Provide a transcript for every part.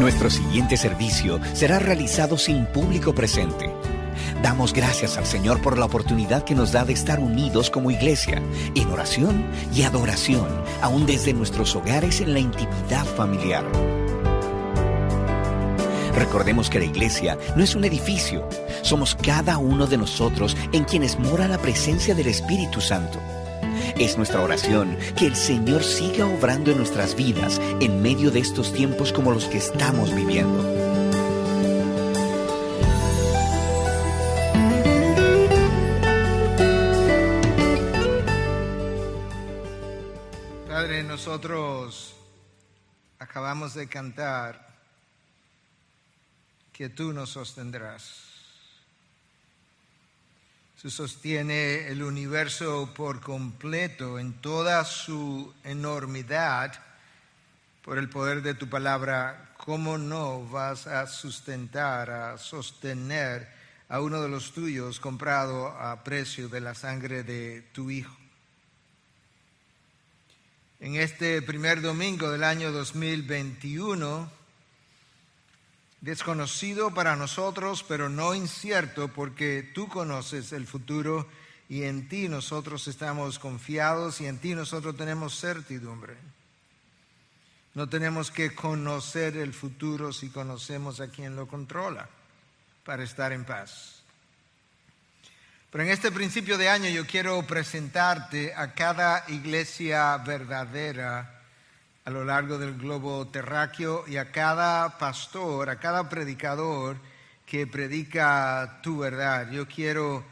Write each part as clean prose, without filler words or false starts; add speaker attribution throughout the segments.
Speaker 1: Nuestro siguiente servicio será realizado sin público presente. Damos gracias al Señor por la oportunidad que nos da de estar unidos como iglesia, en oración y adoración, aún desde nuestros hogares en la intimidad familiar. Recordemos que la iglesia no es un edificio, somos cada uno de nosotros en quienes mora la presencia del Espíritu Santo. Es nuestra oración que el Señor siga obrando en nuestras vidas en medio de estos tiempos como los que estamos viviendo.
Speaker 2: Padre, nosotros acabamos de cantar que tú nos sostendrás. Tú sostienes el universo por completo en toda su enormidad por el poder de tu palabra. ¿Cómo no vas a sustentar, a sostener a uno de los tuyos comprado a precio de la sangre de tu Hijo? En este primer domingo del año 2021, desconocido para nosotros, pero no incierto, porque tú conoces el futuro y en ti nosotros estamos confiados y en ti nosotros tenemos certidumbre. No tenemos que conocer el futuro si conocemos a quien lo controla para estar en paz. Pero en este principio de año yo quiero presentarte a cada iglesia verdadera a lo largo del globo terráqueo y a cada pastor, a cada predicador que predica tu verdad. Yo quiero,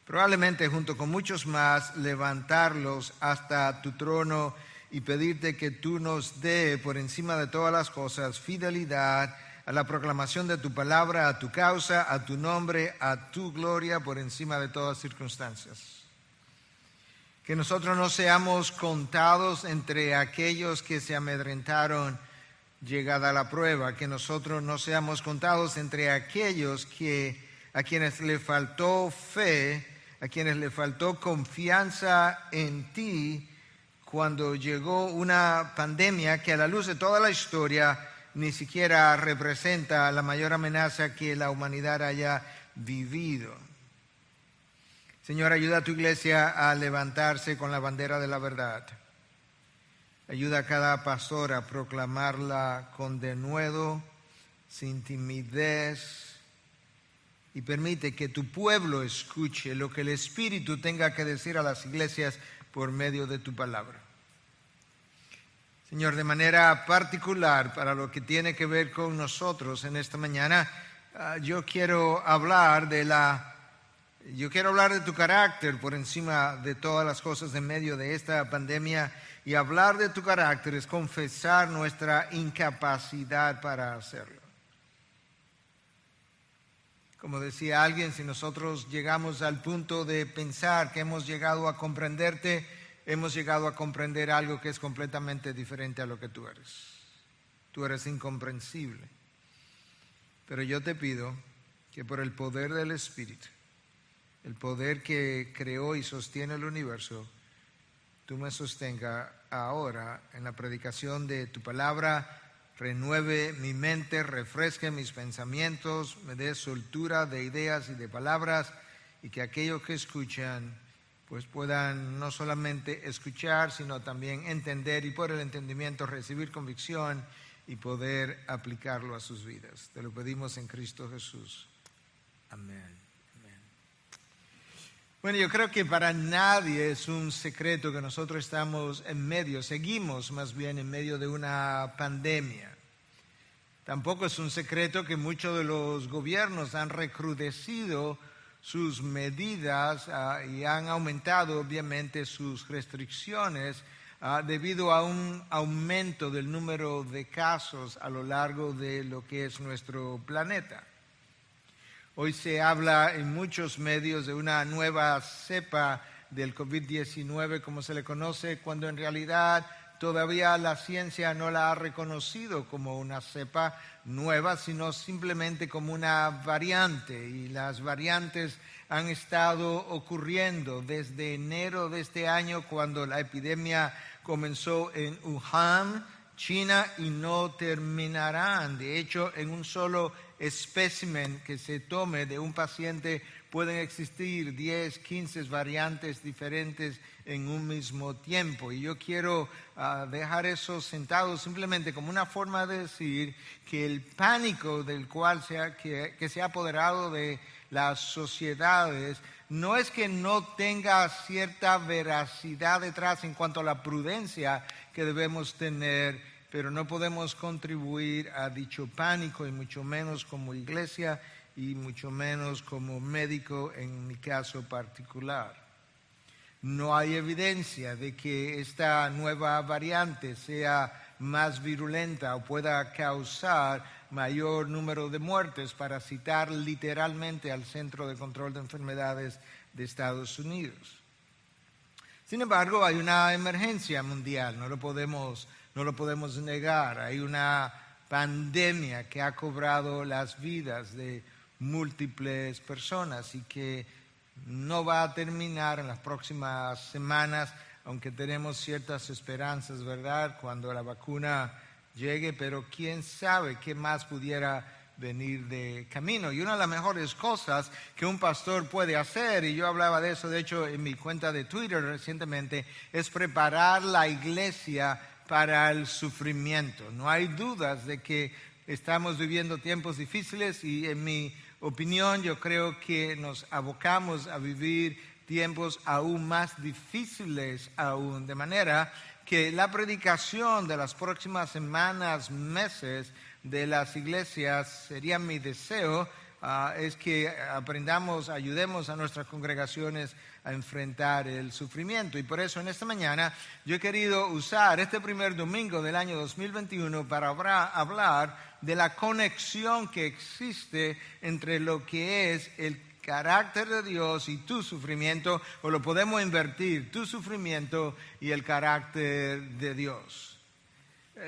Speaker 2: probablemente junto con muchos más, levantarlos hasta tu trono y pedirte que tú nos dé por encima de todas las cosas fidelidad a la proclamación de tu palabra, a tu causa, a tu nombre, a tu gloria por encima de todas circunstancias. Que nosotros no seamos contados entre aquellos que se amedrentaron llegada la prueba, que nosotros no seamos contados entre aquellos a quienes le faltó fe, a quienes le faltó confianza en ti cuando llegó una pandemia que a la luz de toda la historia ni siquiera representa la mayor amenaza que la humanidad haya vivido. Señor, ayuda a tu iglesia a levantarse con la bandera de la verdad. Ayuda a cada pastor a proclamarla con denuedo, sin timidez, y permite que tu pueblo escuche lo que el Espíritu tenga que decir a las iglesias por medio de tu palabra. Señor, de manera particular, para lo que tiene que ver con nosotros en esta mañana, yo quiero hablar de tu carácter por encima de todas las cosas en medio de esta pandemia, y hablar de tu carácter es confesar nuestra incapacidad para hacerlo. Como decía alguien, si nosotros llegamos al punto de pensar que hemos llegado a comprenderte, hemos llegado a comprender algo que es completamente diferente a lo que tú eres. Tú eres incomprensible. Pero yo te pido que por el poder del Espíritu, el poder que creó y sostiene el universo, tú me sostenga ahora en la predicación de tu palabra, renueve mi mente, refresque mis pensamientos, me dé soltura de ideas y de palabras, y que aquellos que escuchan pues puedan no solamente escuchar, sino también entender, y por el entendimiento recibir convicción y poder aplicarlo a sus vidas. Te lo pedimos en Cristo Jesús. Amén. Bueno, yo creo que para nadie es un secreto que nosotros seguimos más bien en medio de una pandemia. Tampoco es un secreto que muchos de los gobiernos han recrudecido sus medidas y han aumentado obviamente sus restricciones debido a un aumento del número de casos a lo largo de lo que es nuestro planeta. Hoy se habla en muchos medios de una nueva cepa del COVID-19, como se le conoce, cuando en realidad todavía la ciencia no la ha reconocido como una cepa nueva, sino simplemente como una variante. Y las variantes han estado ocurriendo desde enero de este año, cuando la epidemia comenzó en Wuhan, China y no terminarán. De hecho, en un solo espécimen que se tome de un paciente pueden existir 10, 15 variantes diferentes en un mismo tiempo. Y yo quiero dejar eso sentado simplemente como una forma de decir que el pánico del cual que se ha apoderado de las sociedades no es que no tenga cierta veracidad detrás en cuanto a la prudencia que debemos tener, pero no podemos contribuir a dicho pánico, y mucho menos como iglesia y mucho menos como médico en mi caso particular. No hay evidencia de que esta nueva variante sea más virulenta o pueda causar mayor número de muertes, para citar literalmente al Centro de Control de Enfermedades de Estados Unidos. Sin embargo, hay una emergencia mundial, no lo podemos negar. Hay una pandemia que ha cobrado las vidas de múltiples personas y que no va a terminar en las próximas semanas, aunque tenemos ciertas esperanzas, ¿verdad?, cuando la vacuna llegue, pero quién sabe qué más pudiera venir de camino. Y una de las mejores cosas que un pastor puede hacer, y yo hablaba de eso de hecho en mi cuenta de Twitter recientemente, es preparar la iglesia para el sufrimiento. No hay dudas de que estamos viviendo tiempos difíciles, y en mi opinión yo creo que nos abocamos a vivir tiempos aún más difíciles aún, de manera que la predicación de las próximas semanas, meses de las iglesias, sería mi deseo, es que ayudemos a nuestras congregaciones a enfrentar el sufrimiento. Y por eso en esta mañana yo he querido usar este primer domingo del año 2021 para hablar de la conexión que existe entre lo que es el carácter de Dios y tu sufrimiento, o lo podemos invertir, tu sufrimiento y el carácter de Dios.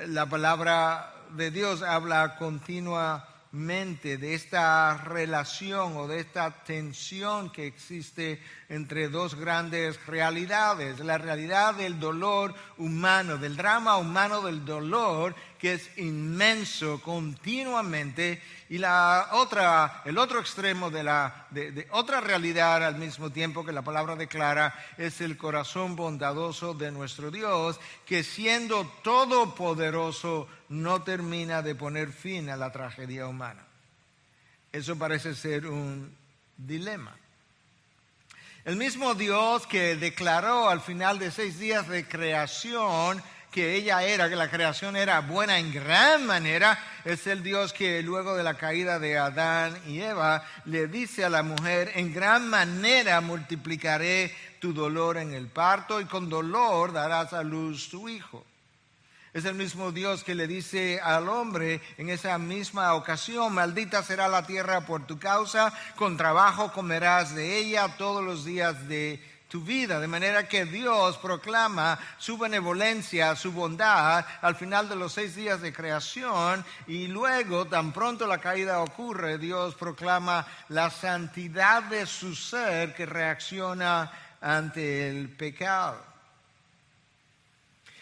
Speaker 2: La palabra de Dios habla continuamente de esta relación o de esta tensión que existe entre dos grandes realidades: la realidad del dolor humano, del drama humano del dolor, que es inmenso continuamente, y el otro extremo de otra realidad al mismo tiempo que la palabra declara, es el corazón bondadoso de nuestro Dios, que siendo todopoderoso no termina de poner fin a la tragedia humana. Eso parece ser un dilema. El mismo Dios que declaró al final de 6 días de creación que la creación era buena en gran manera, es el Dios que luego de la caída de Adán y Eva le dice a la mujer: en gran manera multiplicaré tu dolor en el parto, y con dolor darás a luz tu hijo. Es el mismo Dios que le dice al hombre en esa misma ocasión: maldita será la tierra por tu causa, con trabajo comerás de ella todos los días de tu vida. De manera que Dios proclama su benevolencia, su bondad al final de los 6 días de creación, y luego, tan pronto la caída ocurre, Dios proclama la santidad de su ser que reacciona ante el pecado.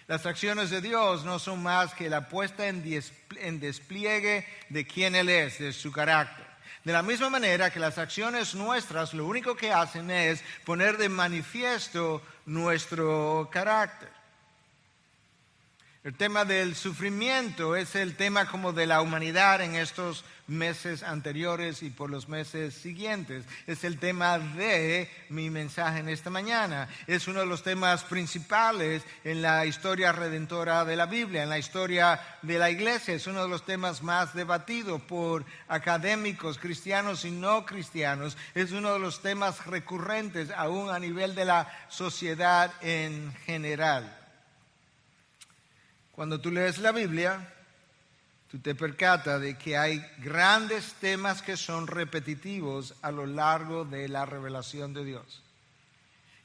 Speaker 2: Las acciones de Dios no son más que la puesta en despliegue de quién Él es, de su carácter. De la misma manera que las acciones nuestras lo único que hacen es poner de manifiesto nuestro carácter. El tema del sufrimiento es el tema como de la humanidad en estos meses anteriores y por los meses siguientes. Es el tema de mi mensaje en esta mañana. Es uno de los temas principales en la historia redentora de la Biblia, en la historia de la iglesia. Es uno de los temas más debatidos por académicos cristianos y no cristianos. Es uno de los temas recurrentes aún a nivel de la sociedad en general. Cuando tú lees la Biblia, tú te percatas de que hay grandes temas que son repetitivos a lo largo de la revelación de Dios.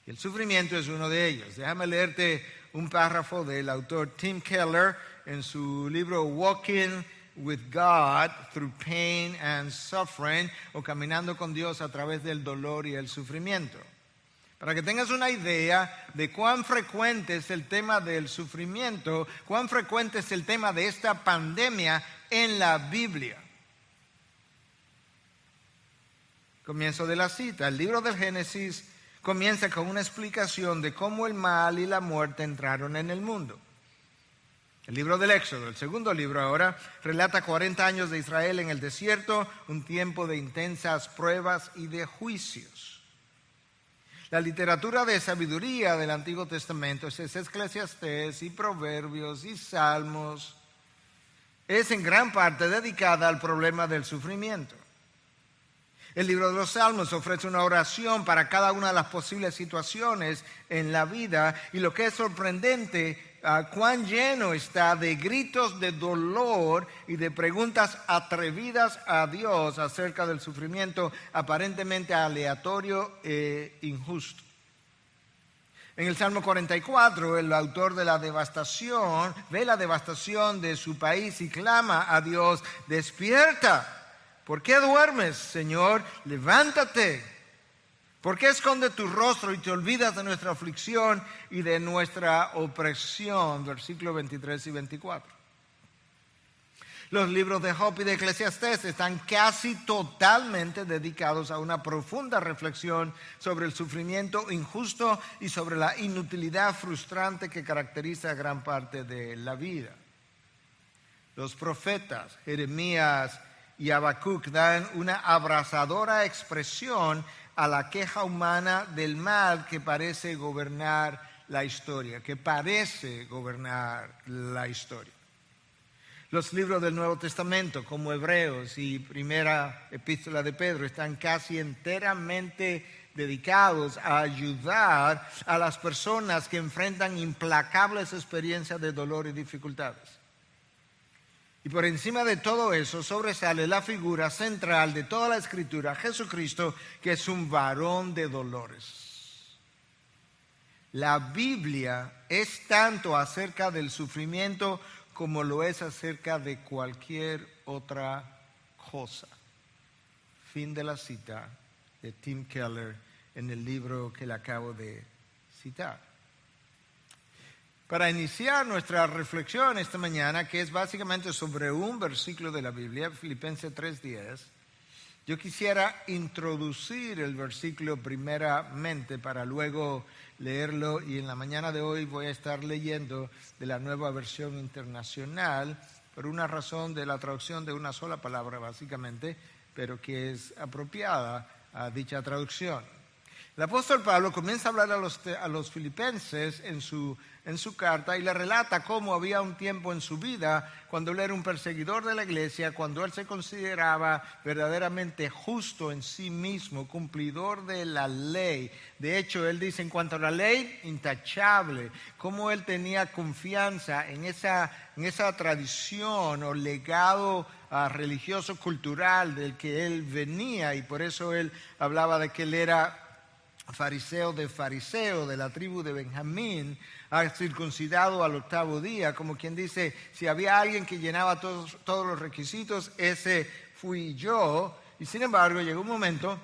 Speaker 2: Y el sufrimiento es uno de ellos. Déjame leerte un párrafo del autor Tim Keller en su libro Walking with God Through Pain and Suffering, o Caminando con Dios a través del dolor y el sufrimiento. Para que tengas una idea de cuán frecuente es el tema del sufrimiento, cuán frecuente es el tema de esta pandemia en la Biblia. Comienzo de la cita. El libro del Génesis comienza con una explicación de cómo el mal y la muerte entraron en el mundo. El libro del Éxodo, el segundo libro ahora, relata 40 años de Israel en el desierto, un tiempo de intensas pruebas y de juicios. La literatura de sabiduría del Antiguo Testamento es Eclesiastés y Proverbios y Salmos. Es en gran parte dedicada al problema del sufrimiento. El libro de los Salmos ofrece una oración para cada una de las posibles situaciones en la vida, y lo que es sorprendente, cuán lleno está de gritos de dolor y de preguntas atrevidas a Dios acerca del sufrimiento aparentemente aleatorio e injusto. En el Salmo 44, el autor de la devastación ve la devastación de su país y clama a Dios: despierta. ¿Por qué duermes, Señor? Levántate. ¿Por qué escondes tu rostro y te olvidas de nuestra aflicción y de nuestra opresión? Versículos 23 y 24. Los libros de Job y de Eclesiastés están casi totalmente dedicados a una profunda reflexión sobre el sufrimiento injusto y sobre la inutilidad frustrante que caracteriza gran parte de la vida. Los profetas Jeremías y Habacuc dan una abrasadora expresión a la queja humana del mal que parece gobernar la historia, Los libros del Nuevo Testamento, como Hebreos y Primera Epístola de Pedro, están casi enteramente dedicados a ayudar a las personas que enfrentan implacables experiencias de dolor y dificultades. Y por encima de todo eso sobresale la figura central de toda la Escritura, Jesucristo, que es un varón de dolores. La Biblia es tanto acerca del sufrimiento como lo es acerca de cualquier otra cosa. Fin de la cita de Tim Keller en el libro que le acabo de citar. Para iniciar nuestra reflexión esta mañana, que es básicamente sobre un versículo de la Biblia, Filipenses 3:10, yo quisiera introducir el versículo primeramente para luego leerlo, y en la mañana de hoy voy a estar leyendo de la Nueva Versión Internacional por una razón de la traducción de una sola palabra básicamente, pero que es apropiada a dicha traducción. El apóstol Pablo comienza a hablar a los filipenses en su carta y le relata cómo había un tiempo en su vida cuando él era un perseguidor de la iglesia, cuando él se consideraba verdaderamente justo en sí mismo, cumplidor de la ley. De hecho, él dice en cuanto a la ley, intachable, cómo él tenía confianza en esa tradición o legado religioso cultural del que él venía, y por eso él hablaba de que él era fariseo, de la tribu de Benjamín, circuncidado al 8º día, como quien dice, si había alguien que llenaba todos los requisitos, ese fui yo. Y sin embargo llegó un momento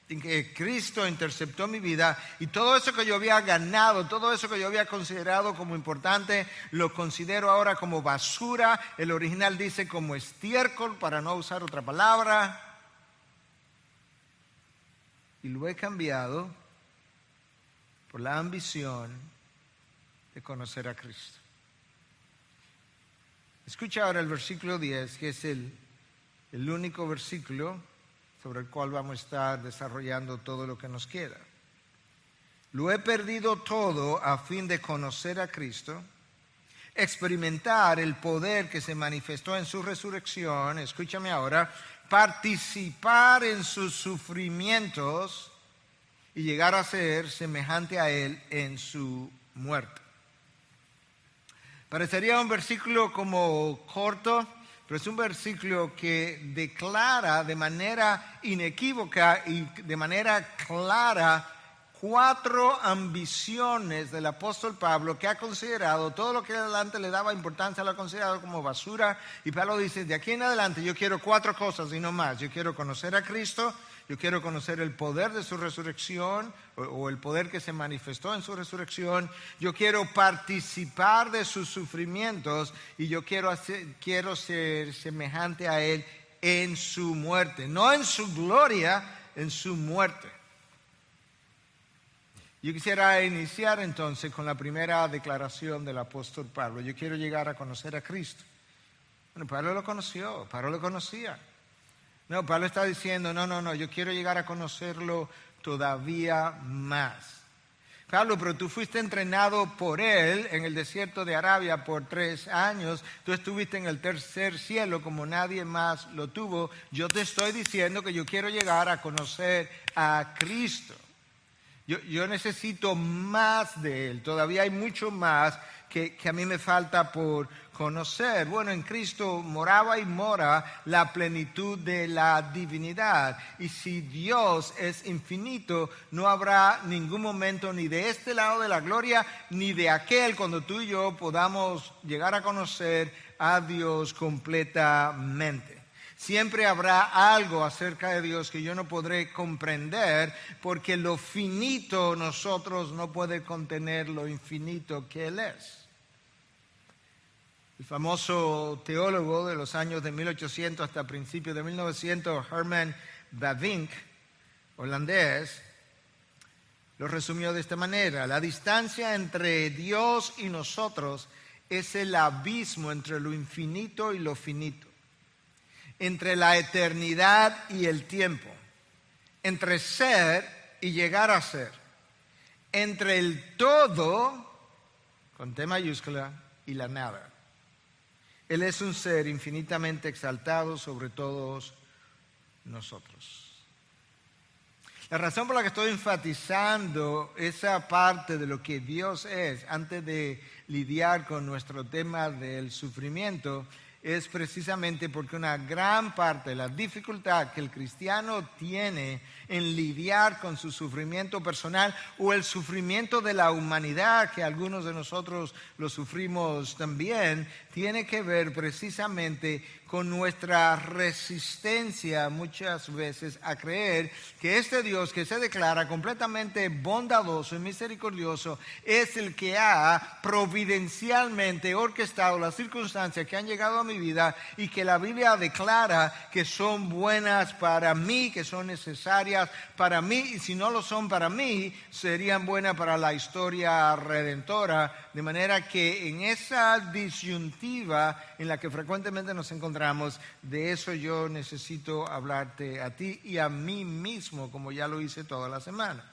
Speaker 2: en que Cristo interceptó mi vida, y todo eso que yo había ganado, todo eso que yo había considerado como importante, lo considero ahora como basura. El original dice como estiércol, para no usar otra palabra, y lo he cambiado por la ambición de conocer a Cristo. Escucha ahora el versículo 10, que es el único versículo sobre el cual vamos a estar desarrollando todo lo que nos queda. Lo he perdido todo a fin de conocer a Cristo, experimentar el poder que se manifestó en su resurrección, escúchame ahora, participar en sus sufrimientos y llegar a ser semejante a Él en su muerte. Parecería un versículo como corto, pero es un versículo que declara de manera inequívoca y de manera clara 4 ambiciones del apóstol Pablo, que ha considerado todo lo que adelante le daba importancia, lo ha considerado como basura. Y Pablo dice, de aquí en adelante yo quiero 4 cosas y no más. Yo quiero conocer a Cristo, yo quiero conocer el poder de su resurrección o el poder que se manifestó en su resurrección, yo quiero participar de sus sufrimientos y yo quiero ser semejante a Él en su muerte, no en su gloria, en su muerte. Yo quisiera iniciar entonces con la primera declaración del apóstol Pablo. Yo quiero llegar a conocer a Cristo. Bueno, Pablo lo conoció, Pablo lo conocía. No, Pablo está diciendo, no, yo quiero llegar a conocerlo todavía más. Pablo, pero tú fuiste entrenado por Él en el desierto de Arabia por 3 años. Tú estuviste en el tercer cielo como nadie más lo tuvo. Yo te estoy diciendo que yo quiero llegar a conocer a Cristo. Yo necesito más de Él. Todavía hay mucho más que a mí me falta por conocer. Bueno, en Cristo moraba y mora la plenitud de la divinidad. Y si Dios es infinito, no habrá ningún momento ni de este lado de la gloria, ni de aquel, cuando tú y yo podamos llegar a conocer a Dios completamente. Siempre habrá algo acerca de Dios que yo no podré comprender, porque lo finito nosotros no puede contener lo infinito que Él es. El famoso teólogo de los años de 1800 hasta principios de 1900, Herman Bavinck, holandés, lo resumió de esta manera: la distancia entre Dios y nosotros es el abismo entre lo infinito y lo finito, entre la eternidad y el tiempo, entre ser y llegar a ser, entre el todo, con T mayúscula, y la nada. Él es un ser infinitamente exaltado sobre todos nosotros. La razón por la que estoy enfatizando esa parte de lo que Dios es antes de lidiar con nuestro tema del sufrimiento es precisamente porque una gran parte de la dificultad que el cristiano tiene en lidiar con su sufrimiento personal o el sufrimiento de la humanidad, que algunos de nosotros lo sufrimos también, tiene que ver precisamente con nuestra resistencia muchas veces a creer que este Dios que se declara completamente bondadoso y misericordioso es el que ha providencialmente orquestado las circunstancias que han llegado a mi vida y que la Biblia declara que son buenas para mí, que son necesarias para mí, y si no lo son para mí, serían buenas para la historia redentora. De manera que en esa disyuntiva en la que frecuentemente nos encontramos, de eso yo necesito hablarte a ti y a mí mismo, como ya lo hice toda la semana.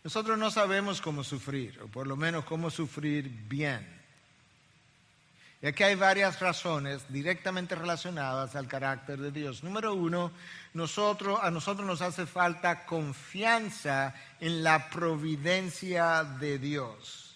Speaker 2: Nosotros no sabemos cómo sufrir, o por lo menos cómo sufrir bien. Y aquí hay varias razones directamente relacionadas al carácter de Dios. Número uno, a nosotros nos hace falta confianza en la providencia de Dios.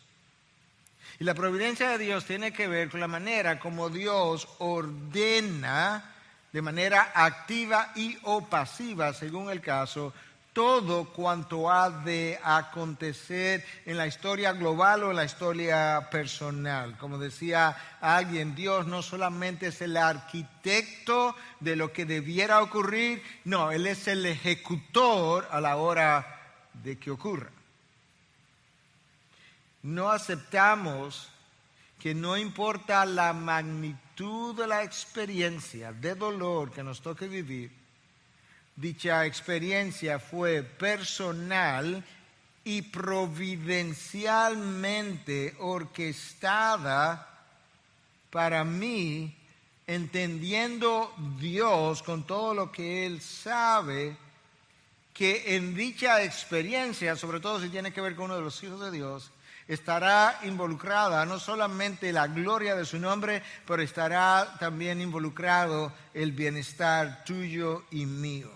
Speaker 2: Y la providencia de Dios tiene que ver con la manera como Dios ordena de manera activa y o pasiva, según el caso, todo cuanto ha de acontecer en la historia global o en la historia personal. Como decía alguien, Dios no solamente es el arquitecto de lo que debiera ocurrir, no, Él es el ejecutor a la hora de que ocurra. No aceptamos que no importa la magnitud de la experiencia de dolor que nos toque vivir, dicha experiencia fue personal y providencialmente orquestada para mí, entendiendo Dios con todo lo que Él sabe, que en dicha experiencia, sobre todo si tiene que ver con uno de los hijos de Dios, estará involucrada no solamente la gloria de su nombre, pero estará también involucrado el bienestar tuyo y mío.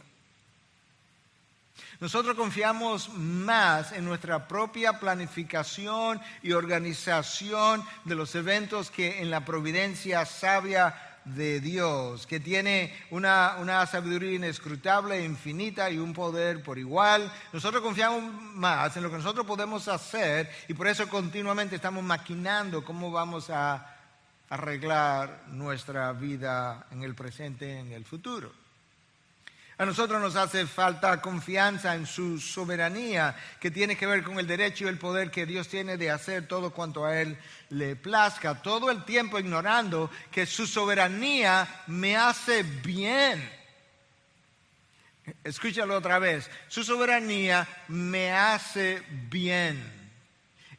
Speaker 2: Nosotros confiamos más en nuestra propia planificación y organización de los eventos que en la providencia sabia de Dios, que tiene una sabiduría inescrutable, infinita y un poder por igual. Nosotros confiamos más en lo que nosotros podemos hacer y por eso continuamente estamos maquinando cómo vamos a arreglar nuestra vida en el presente y en el futuro. A nosotros nos hace falta confianza en su soberanía, que tiene que ver con el derecho y el poder que Dios tiene de hacer todo cuanto a Él le plazca, todo el tiempo ignorando que su soberanía me hace bien. Escúchalo otra vez, su soberanía me hace bien.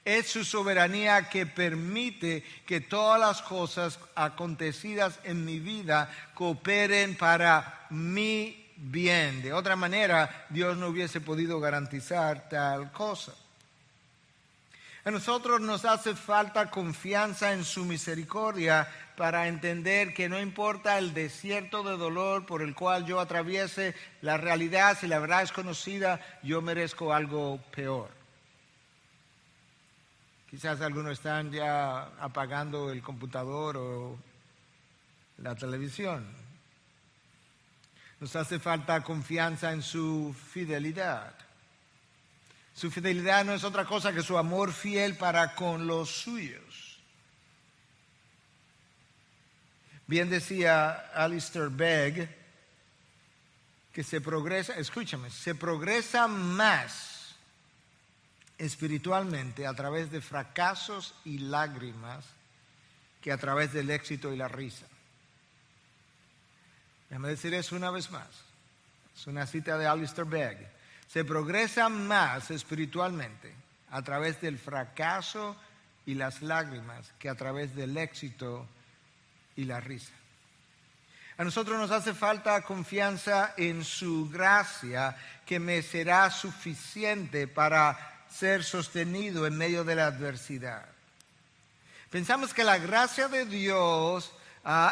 Speaker 2: Es su soberanía que permite que todas las cosas acontecidas en mi vida cooperen para mi bien. De otra manera, Dios no hubiese podido garantizar tal cosa. A nosotros nos hace falta confianza en su misericordia para entender que no importa el desierto de dolor por el cual yo atraviese, la realidad, si la verdad es conocida, yo merezco algo peor. Quizás algunos están ya apagando el computador o la televisión. Nos hace falta confianza en su fidelidad. Su fidelidad no es otra cosa que su amor fiel para con los suyos. Bien decía Alistair Begg que se progresa más espiritualmente a través de fracasos y lágrimas que a través del éxito y la risa. Déjame decir eso una vez más. Es una cita de Alistair Begg. Se progresa más espiritualmente a través del fracaso y las lágrimas que a través del éxito y la risa. A nosotros nos hace falta confianza en su gracia que me será suficiente para ser sostenido en medio de la adversidad. Pensamos que la gracia de Dios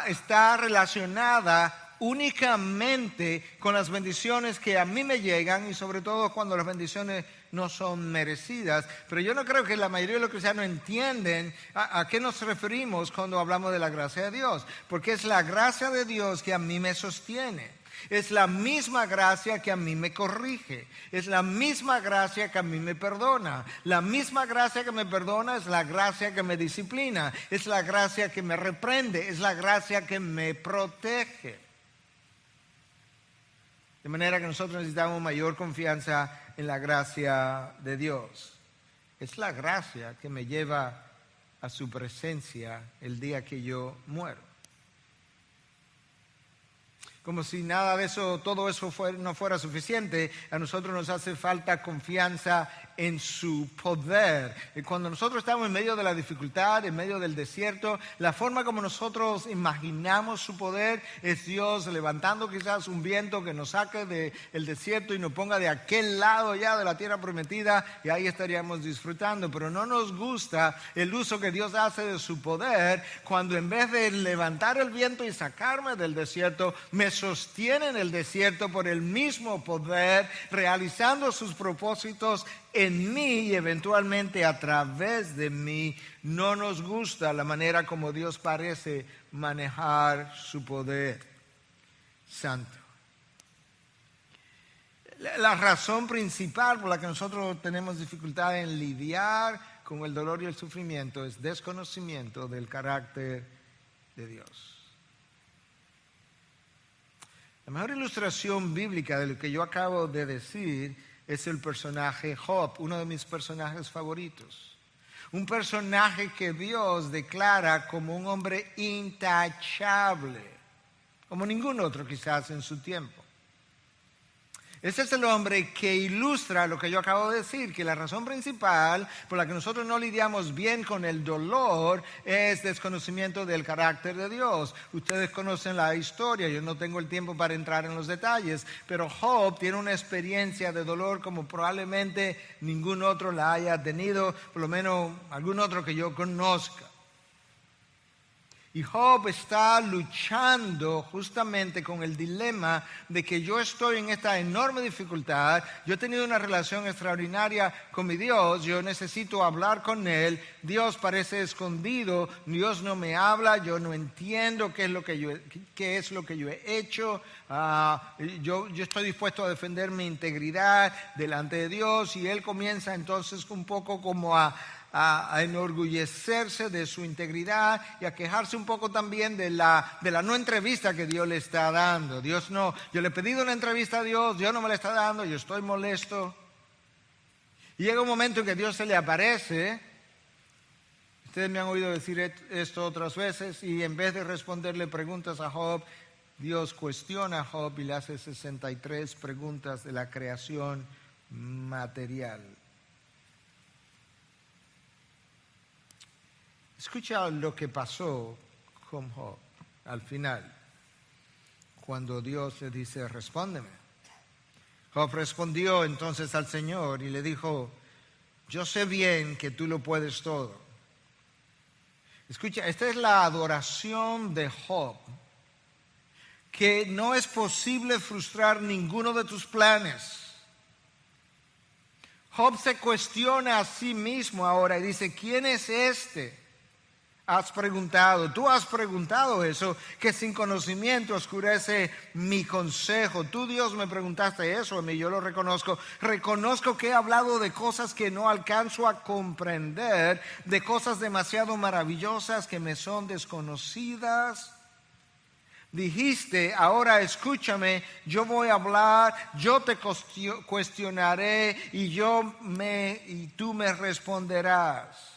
Speaker 2: está relacionada únicamente con las bendiciones que a mí me llegan y sobre todo cuando las bendiciones no son merecidas. Pero yo no creo que la mayoría de los cristianos entienden a qué nos referimos cuando hablamos de la gracia de Dios. Porque es la gracia de Dios que a mí me sostiene. Es la misma gracia que a mí me corrige. Es la misma gracia que a mí me perdona. La misma gracia que me perdona es la gracia que me disciplina. Es la gracia que me reprende. Es la gracia que me protege. De manera que nosotros necesitamos mayor confianza en la gracia de Dios. Es la gracia que me lleva a su presencia el día que yo muero. Como si nada de eso, todo eso no fuera suficiente, a nosotros nos hace falta confianza en su poder. Y cuando nosotros estamos en medio de la dificultad, en medio del desierto, la forma como nosotros imaginamos su poder es Dios levantando quizás un viento que nos saque del desierto y nos ponga de aquel lado ya de la tierra prometida y ahí estaríamos disfrutando. Pero no nos gusta el uso que Dios hace de su poder cuando en vez de levantar el viento y sacarme del desierto, me sostiene en el desierto por el mismo poder, realizando sus propósitos en mí y eventualmente a través de mí. No nos gusta la manera como Dios parece manejar su poder santo. La razón principal por la que nosotros tenemos dificultad en lidiar con el dolor y el sufrimiento es desconocimiento del carácter de Dios. La mejor ilustración bíblica de lo que yo acabo de decir es el personaje Job, uno de mis personajes favoritos. Un personaje que Dios declara como un hombre intachable, como ningún otro quizás en su tiempo. Ese es el hombre que ilustra lo que yo acabo de decir, que la razón principal por la que nosotros no lidiamos bien con el dolor es desconocimiento del carácter de Dios. Ustedes conocen la historia, yo no tengo el tiempo para entrar en los detalles, pero Job tiene una experiencia de dolor como probablemente ningún otro la haya tenido, por lo menos algún otro que yo conozca. Y Job está luchando justamente con el dilema de que yo estoy en esta enorme dificultad, yo he tenido una relación extraordinaria con mi Dios, yo necesito hablar con Él, Dios parece escondido, Dios no me habla, yo no entiendo qué es lo que yo he hecho, yo estoy dispuesto a defender mi integridad delante de Dios y Él comienza entonces un poco como a a enorgullecerse de su integridad y a quejarse un poco también de la no entrevista que Dios le está dando. Dios no, yo le he pedido una entrevista a Dios, Dios no me la está dando, yo estoy molesto. Y llega un momento en que Dios se le aparece. Ustedes me han oído decir esto otras veces, y en vez de responderle preguntas a Job, Dios cuestiona a Job y le hace 63 preguntas de la creación material. Escucha lo que pasó con Job al final, cuando Dios le dice, respóndeme. Job respondió entonces al Señor y le dijo, yo sé bien que tú lo puedes todo. Escucha, esta es la adoración de Job, que no es posible frustrar ninguno de tus planes. Job se cuestiona a sí mismo ahora y dice, ¿quién es este? Has preguntado, tú has preguntado eso, que sin conocimiento oscurece mi consejo. Tú, Dios, me preguntaste eso a mí, yo lo reconozco. Reconozco que he hablado de cosas que no alcanzo a comprender, de cosas demasiado maravillosas que me son desconocidas. Dijiste, ahora escúchame, yo voy a hablar, yo te cuestionaré y tú me responderás.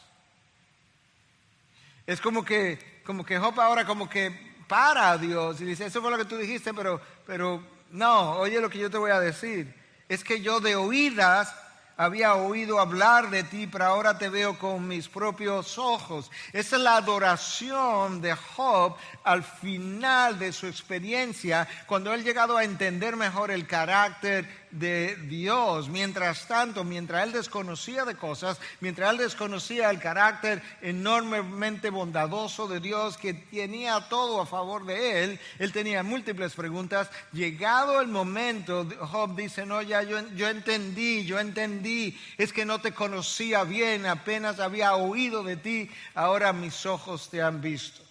Speaker 2: Es como que Job ahora como que para a Dios y dice, eso fue lo que tú dijiste, pero no, oye lo que yo te voy a decir. Es que yo de oídas había oído hablar de ti, pero ahora te veo con mis propios ojos. Esa es la adoración de Job al final de su experiencia, cuando él ha llegado a entender mejor el carácter de Dios. Mientras tanto, mientras él desconocía de cosas, mientras él desconocía el carácter enormemente bondadoso de Dios, que tenía todo a favor de él tenía múltiples preguntas. Llegado el momento, Job dice, no, ya yo entendí, es que no te conocía bien, apenas había oído de ti, ahora mis ojos te han visto.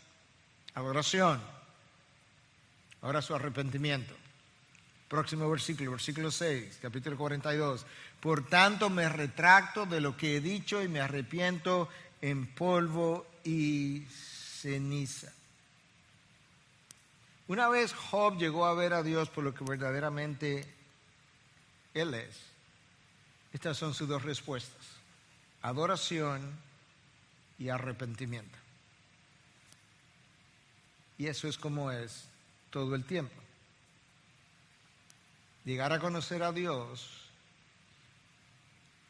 Speaker 2: Adoración. Ahora su arrepentimiento. Próximo versículo, versículo 6, capítulo 42. Por tanto me retracto de lo que he dicho y me arrepiento en polvo y ceniza. Una vez Job llegó a ver a Dios por lo que verdaderamente Él es. Estas son sus dos respuestas: adoración y arrepentimiento. Y eso es como es todo el tiempo. Llegar a conocer a Dios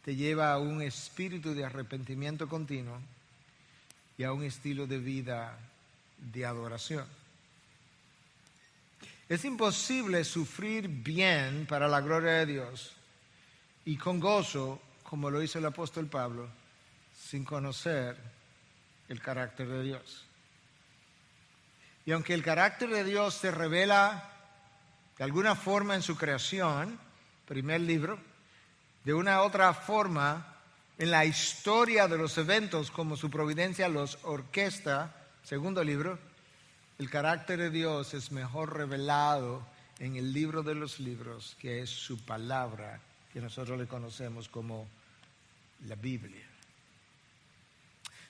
Speaker 2: te lleva a un espíritu de arrepentimiento continuo y a un estilo de vida de adoración. Es imposible sufrir bien para la gloria de Dios y con gozo, como lo hizo el apóstol Pablo, sin conocer el carácter de Dios. Y aunque el carácter de Dios se revela de alguna forma en su creación, primer libro, de una otra forma en la historia de los eventos, como su providencia los orquesta, segundo libro, el carácter de Dios es mejor revelado en el libro de los libros, que es su palabra, que nosotros le conocemos como la Biblia.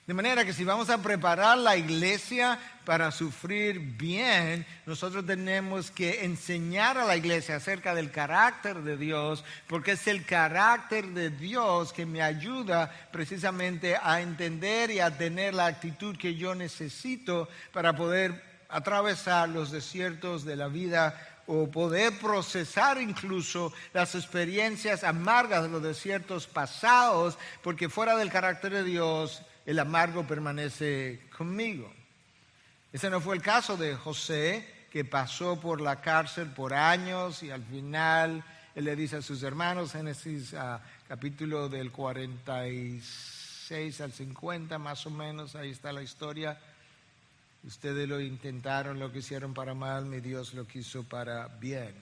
Speaker 2: De manera que si vamos a preparar la iglesia para sufrir bien, nosotros tenemos que enseñar a la iglesia acerca del carácter de Dios, porque es el carácter de Dios que me ayuda precisamente a entender y a tener la actitud que yo necesito para poder atravesar los desiertos de la vida o poder procesar incluso las experiencias amargas de los desiertos pasados, porque fuera del carácter de Dios, el amargo permanece conmigo. Ese no fue el caso de José, que pasó por la cárcel por años y al final él le dice a sus hermanos, Génesis capítulo del 46 al 50 más o menos, ahí está la historia. Ustedes lo intentaron, lo que hicieron para mal, mi Dios lo quiso para bien.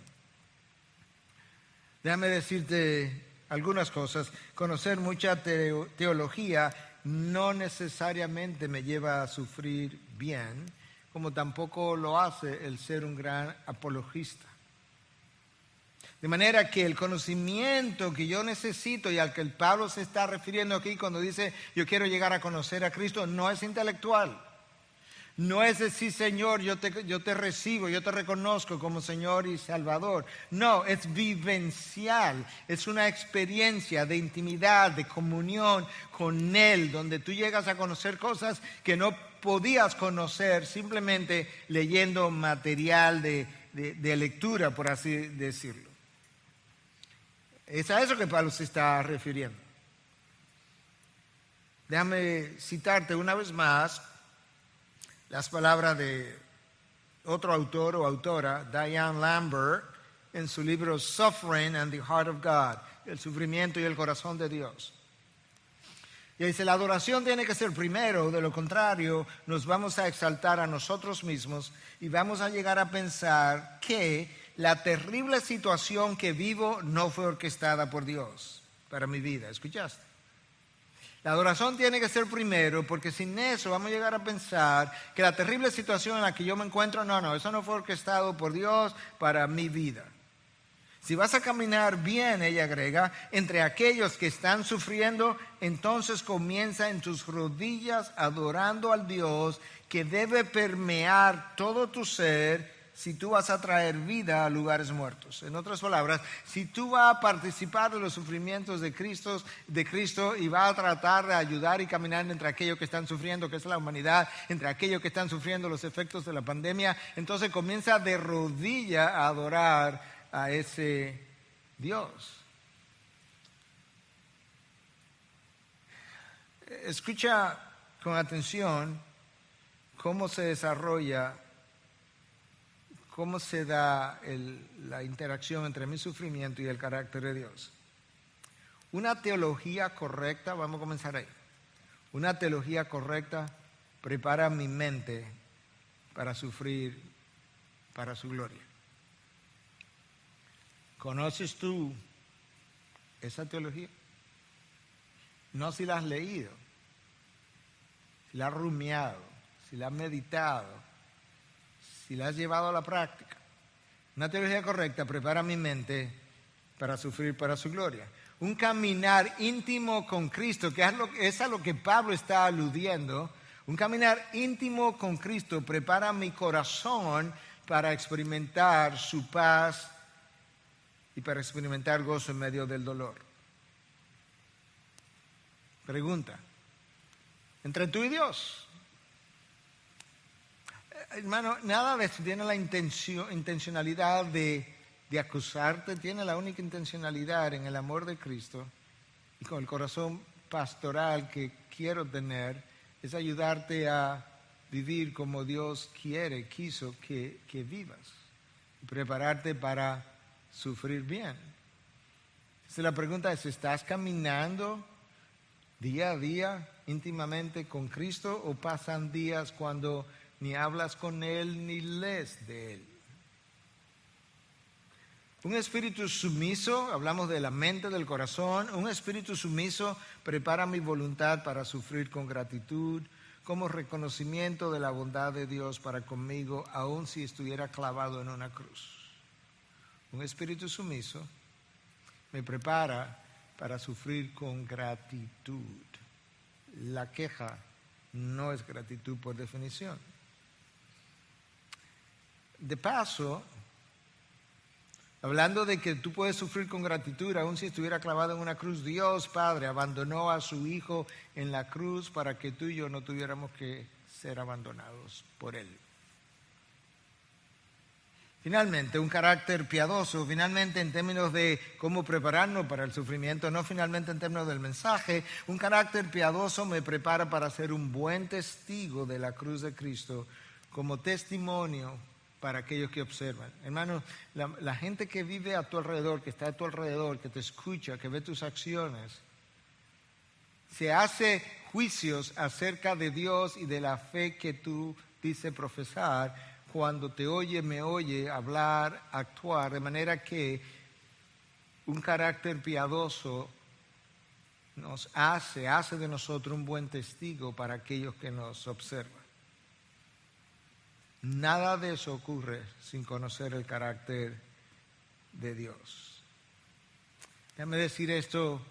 Speaker 2: Déjame decirte algunas cosas. Conocer mucha teología no necesariamente me lleva a sufrir bien, como tampoco lo hace el ser un gran apologista. De manera que el conocimiento que yo necesito y al que el Pablo se está refiriendo aquí cuando dice yo quiero llegar a conocer a Cristo no es intelectual. No es decir, Señor, yo te recibo, yo te reconozco como Señor y Salvador. No, es vivencial, es una experiencia de intimidad, de comunión con Él, donde tú llegas a conocer cosas que no podías conocer simplemente leyendo material de lectura, por así decirlo. Es a eso que Pablo se está refiriendo. Déjame citarte una vez más las palabras de otro autor o autora, Diane Lambert, en su libro Suffering and the Heart of God, el sufrimiento y el corazón de Dios. Y dice, la adoración tiene que ser primero, de lo contrario nos vamos a exaltar a nosotros mismos y vamos a llegar a pensar que la terrible situación que vivo no fue orquestada por Dios para mi vida. ¿Escuchaste? La adoración tiene que ser primero, porque sin eso vamos a llegar a pensar que la terrible situación en la que yo me encuentro, eso no fue orquestado por Dios para mi vida. Si vas a caminar bien, ella agrega, entre aquellos que están sufriendo, entonces comienza en tus rodillas adorando al Dios que debe permear todo tu ser si tú vas a traer vida a lugares muertos. En otras palabras, si tú vas a participar de los sufrimientos de Cristo y vas a tratar de ayudar y caminar entre aquellos que están sufriendo, que es la humanidad, entre aquellos que están sufriendo los efectos de la pandemia, entonces comienza de rodilla a adorar a ese Dios. Escucha con atención cómo se desarrolla, cómo se da la interacción entre mi sufrimiento y el carácter de Dios. Una teología correcta, vamos a comenzar ahí. Una teología correcta prepara mi mente para sufrir para su gloria. ¿Conoces tú esa teología? No si la has leído, si la has rumiado, si la has meditado, si la has llevado a la práctica. Una teología correcta prepara mi mente para sufrir para su gloria. Un caminar íntimo con Cristo, que es a lo que Pablo está aludiendo. Un caminar íntimo con Cristo prepara mi corazón para experimentar su paz y para experimentar gozo en medio del dolor. Pregunta, entre tú y Dios. Hermano, nada de esto tiene la intencionalidad de acusarte, tiene la única intencionalidad en el amor de Cristo y con el corazón pastoral que quiero tener, es ayudarte a vivir como Dios quiso que vivas y prepararte para sufrir bien. Entonces la pregunta es, ¿estás caminando día a día íntimamente con Cristo o pasan días cuando ni hablas con Él ni lees de Él? Un espíritu sumiso, hablamos de la mente, del corazón, un espíritu sumiso prepara mi voluntad para sufrir con gratitud, como reconocimiento de la bondad de Dios para conmigo, aun si estuviera clavado en una cruz. Un espíritu sumiso me prepara para sufrir con gratitud. La queja no es gratitud por definición. De paso, hablando de que tú puedes sufrir con gratitud, aun si estuviera clavado en una cruz, Dios Padre abandonó a su Hijo en la cruz para que tú y yo no tuviéramos que ser abandonados por Él. Finalmente, un carácter piadoso, finalmente en términos de cómo prepararnos para el sufrimiento, no finalmente en términos del mensaje, un carácter piadoso me prepara para ser un buen testigo de la cruz de Cristo, como testimonio para aquellos que observan. Hermano, la gente que vive a tu alrededor, que está a tu alrededor, que te escucha, que ve tus acciones, se hace juicios acerca de Dios y de la fe que tú dices profesar cuando te oye, me oye hablar, actuar, de manera que un carácter piadoso hace de nosotros un buen testigo para aquellos que nos observan. Nada de eso ocurre sin conocer el carácter de Dios. Déjame decir esto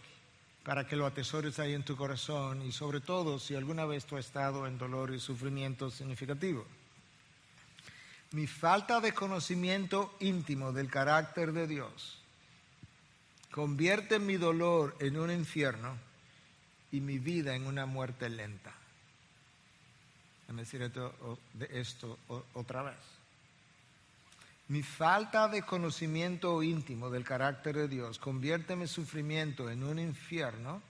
Speaker 2: para que lo atesores ahí en tu corazón y sobre todo si alguna vez tú has estado en dolor y sufrimiento significativo. Mi falta de conocimiento íntimo del carácter de Dios convierte mi dolor en un infierno y mi vida en una muerte lenta. Déjame decir esto otra vez. Mi falta de conocimiento íntimo del carácter de Dios convierte mi sufrimiento en un infierno.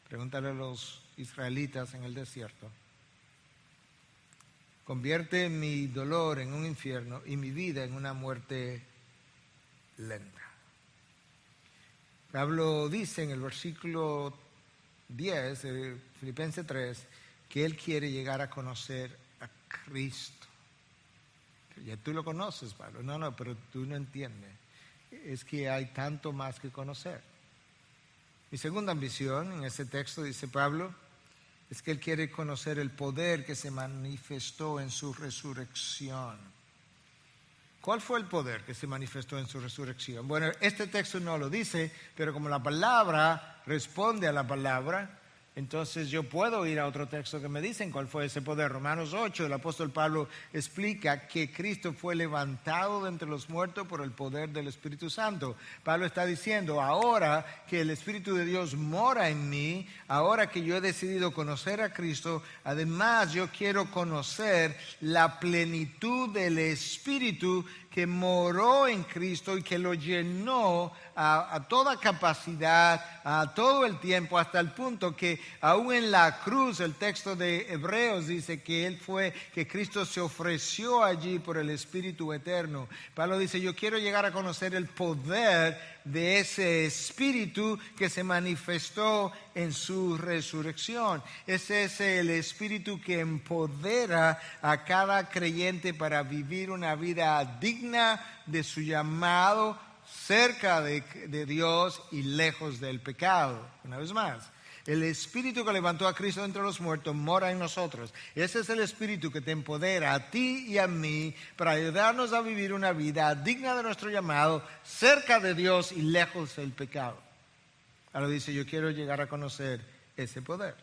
Speaker 2: Pregúntale a los israelitas en el desierto. Convierte mi dolor en un infierno y mi vida en una muerte lenta. Pablo dice en el versículo 10 de Filipenses 3 que él quiere llegar a conocer a Cristo. Ya tú lo conoces, Pablo. No, pero tú no entiendes. Es que hay tanto más que conocer. Mi segunda ambición en ese texto, dice Pablo, es que él quiere conocer el poder que se manifestó en su resurrección. ¿Cuál fue el poder que se manifestó en su resurrección? Bueno, este texto no lo dice, pero como la palabra responde a la palabra, entonces yo puedo ir a otro texto que me dicen cuál fue ese poder. Romanos 8, el apóstol Pablo explica que Cristo fue levantado de entre los muertos por el poder del Espíritu Santo. Pablo está diciendo, ahora que el Espíritu de Dios mora en mí, ahora que yo he decidido conocer a Cristo, además yo quiero conocer la plenitud del Espíritu que moró en Cristo y que lo llenó a toda capacidad, a todo el tiempo, hasta el punto que aún en la cruz, el texto de Hebreos dice que Cristo se ofreció allí por el Espíritu eterno. Pablo dice, yo quiero llegar a conocer el poder de ese Espíritu que se manifestó en su resurrección. Ese es el Espíritu que empodera a cada creyente para vivir una vida digna de su llamado, cerca de Dios y lejos del pecado. Una vez más, el Espíritu que levantó a Cristo entre los muertos mora en nosotros. Ese es el Espíritu que te empodera a ti y a mí para ayudarnos a vivir una vida digna de nuestro llamado, cerca de Dios y lejos del pecado. Ahora dice, yo quiero llegar a conocer ese poder.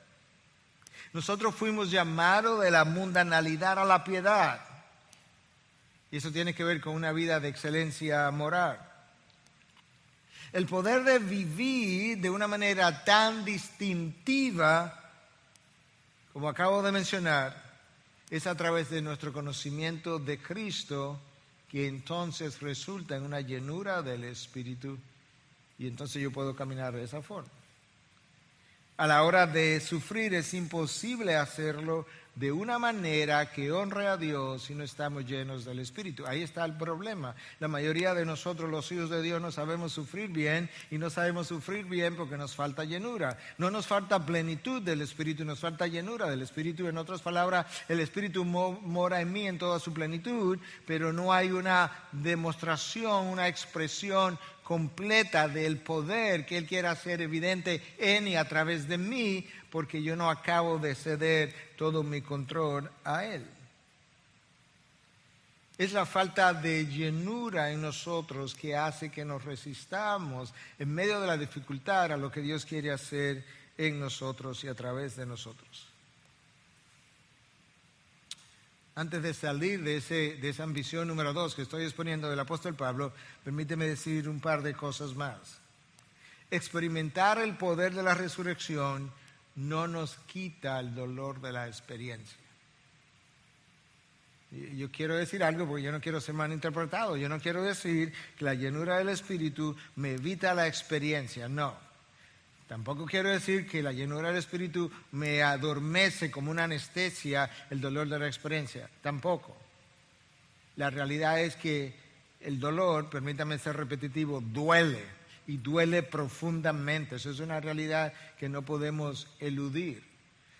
Speaker 2: Nosotros fuimos llamados de la mundanalidad a la piedad. Y eso tiene que ver con una vida de excelencia moral. El poder de vivir de una manera tan distintiva, como acabo de mencionar, es a través de nuestro conocimiento de Cristo, que entonces resulta en una llenura del Espíritu, y entonces yo puedo caminar de esa forma. A la hora de sufrir es imposible hacerlo de una manera que honre a Dios si no estamos llenos del Espíritu. Ahí está el problema. La mayoría de nosotros, los hijos de Dios, no sabemos sufrir bien, y no sabemos sufrir bien porque nos falta llenura. No nos falta plenitud del Espíritu, nos falta llenura del Espíritu. En otras palabras, el Espíritu mora en mí en toda su plenitud, pero no hay una demostración, una expresión completa del poder que Él quiere hacer evidente en y a través de mí, porque yo no acabo de ceder todo mi control a Él. Es la falta de llenura en nosotros que hace que nos resistamos en medio de la dificultad a lo que Dios quiere hacer en nosotros y a través de nosotros. Antes de salir de esa ambición número 2 que estoy exponiendo del apóstol Pablo, permíteme decir un par de cosas más. Experimentar el poder de la resurrección no nos quita el dolor de la experiencia. Yo quiero decir algo porque yo no quiero ser malinterpretado. Yo no quiero decir que la llenura del Espíritu me evita la experiencia, no. Tampoco quiero decir que la llenura del Espíritu me adormece como una anestesia el dolor de la experiencia. Tampoco. La realidad es que el dolor, permítame ser repetitivo, duele y duele profundamente. Eso es una realidad que no podemos eludir.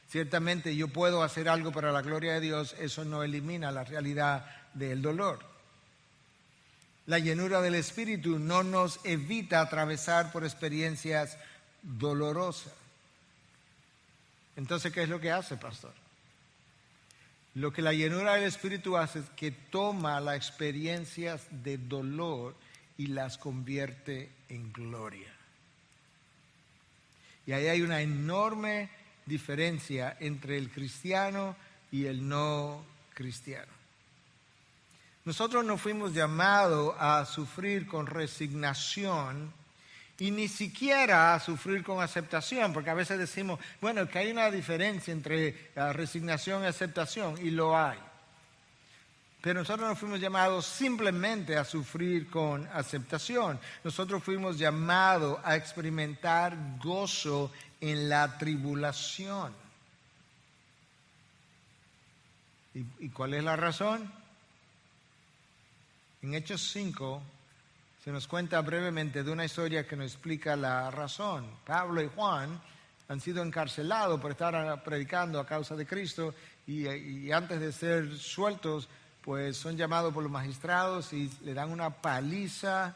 Speaker 2: Ciertamente yo puedo hacer algo para la gloria de Dios, eso no elimina la realidad del dolor. La llenura del Espíritu no nos evita atravesar por experiencias dolorosa. Entonces, ¿qué es lo que hace, pastor? Lo que la llenura del Espíritu hace es que toma las experiencias de dolor y las convierte en gloria. Y ahí hay una enorme diferencia entre el cristiano y el no cristiano. Nosotros no fuimos llamados a sufrir con resignación y ni siquiera a sufrir con aceptación, porque a veces decimos, bueno, que hay una diferencia entre resignación y aceptación, y lo hay. Pero nosotros no fuimos llamados simplemente a sufrir con aceptación. Nosotros fuimos llamados a experimentar gozo en la tribulación. ¿Y cuál es la razón? En Hechos 5 se nos cuenta brevemente de una historia que nos explica la razón. Pablo y Juan han sido encarcelados por estar predicando a causa de Cristo y antes de ser sueltos, pues son llamados por los magistrados y le dan una paliza.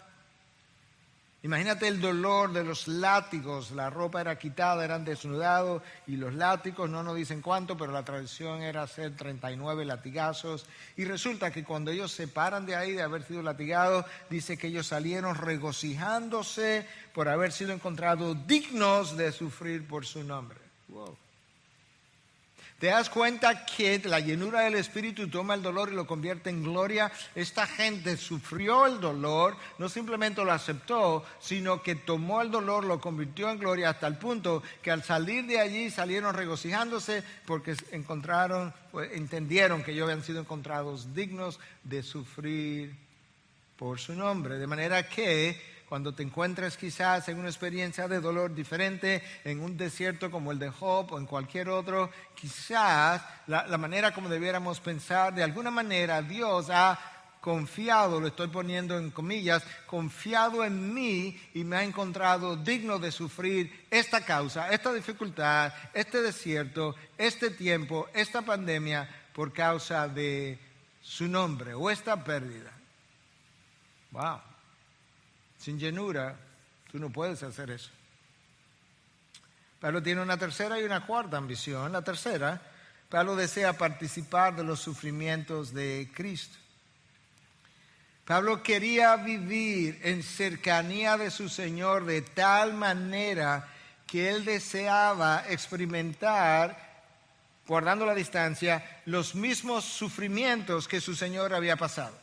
Speaker 2: Imagínate el dolor de los látigos, la ropa era quitada, eran desnudados y los látigos, no nos dicen cuánto, pero la tradición era hacer 39 latigazos. Y resulta que cuando ellos se paran de ahí, de haber sido latigados, dice que ellos salieron regocijándose por haber sido encontrados dignos de sufrir por su nombre. Wow. ¿Te das cuenta que la llenura del Espíritu toma el dolor y lo convierte en gloria? Esta gente sufrió el dolor, no simplemente lo aceptó, sino que tomó el dolor, lo convirtió en gloria hasta el punto que al salir de allí salieron regocijándose porque entendieron que ellos habían sido encontrados dignos de sufrir por su nombre. De manera que cuando te encuentres quizás en una experiencia de dolor diferente, en un desierto como el de Job o en cualquier otro, quizás la manera como debiéramos pensar, de alguna manera Dios ha confiado, lo estoy poniendo en comillas, confiado en mí y me ha encontrado digno de sufrir esta causa, esta dificultad, este desierto, este tiempo, esta pandemia por causa de su nombre o esta pérdida. Wow. Sin llenura, tú no puedes hacer eso. Pablo tiene una tercera y una cuarta ambición. La tercera, Pablo desea participar de los sufrimientos de Cristo. Pablo quería vivir en cercanía de su Señor de tal manera que él deseaba experimentar, guardando la distancia, los mismos sufrimientos que su Señor había pasado.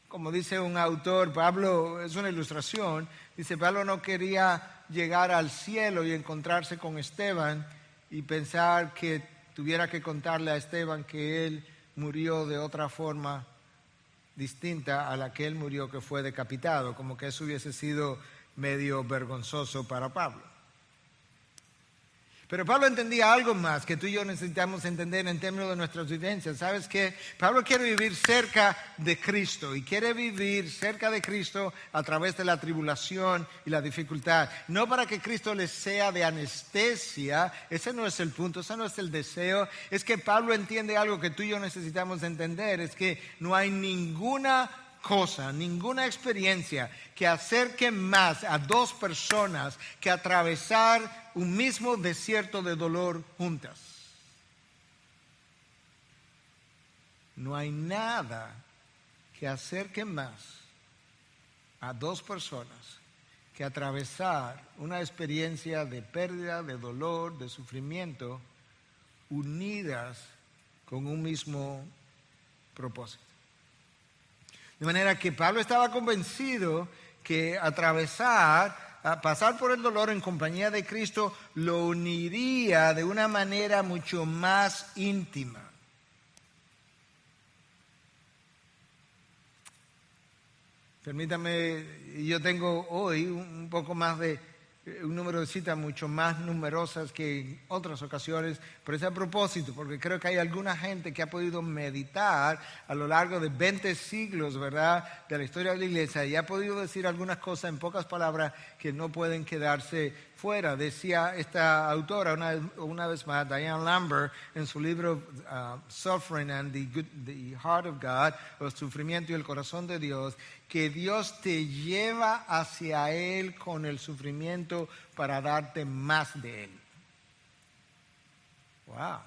Speaker 2: Como dice un autor, Pablo, es una ilustración, dice Pablo no quería llegar al cielo y encontrarse con Esteban y pensar que tuviera que contarle a Esteban que él murió de otra forma distinta a la que él murió, que fue decapitado, como que eso hubiese sido medio vergonzoso para Pablo. Pero Pablo entendía algo más que tú y yo necesitamos entender en términos de nuestras vivencias. ¿Sabes qué? Pablo quiere vivir cerca de Cristo y quiere vivir cerca de Cristo a través de la tribulación y la dificultad. No para que Cristo les sea de anestesia, ese no es el punto, ese no es el deseo. Es que Pablo entiende algo que tú y yo necesitamos entender, es que no hay ninguna cosa, ninguna experiencia que acerque más a dos personas que atravesar un mismo desierto de dolor juntas. No hay nada que acerque más a dos personas que atravesar una experiencia de pérdida, de dolor, de sufrimiento, unidas con un mismo propósito. De manera que Pablo estaba convencido que pasar por el dolor en compañía de Cristo lo uniría de una manera mucho más íntima. Permítame, yo tengo hoy un poco más de un número de citas mucho más numerosas que en otras ocasiones, pero es a propósito, porque creo que hay alguna gente que ha podido meditar a lo largo de 20 siglos, ¿verdad?, de la historia de la iglesia y ha podido decir algunas cosas en pocas palabras que no pueden quedarse fuera. Decía esta autora una vez más, Diane Lambert, en su libro Suffering and the Heart of God, el sufrimiento y el corazón de Dios, que Dios te lleva hacia Él con el sufrimiento para darte más de Él. Wow.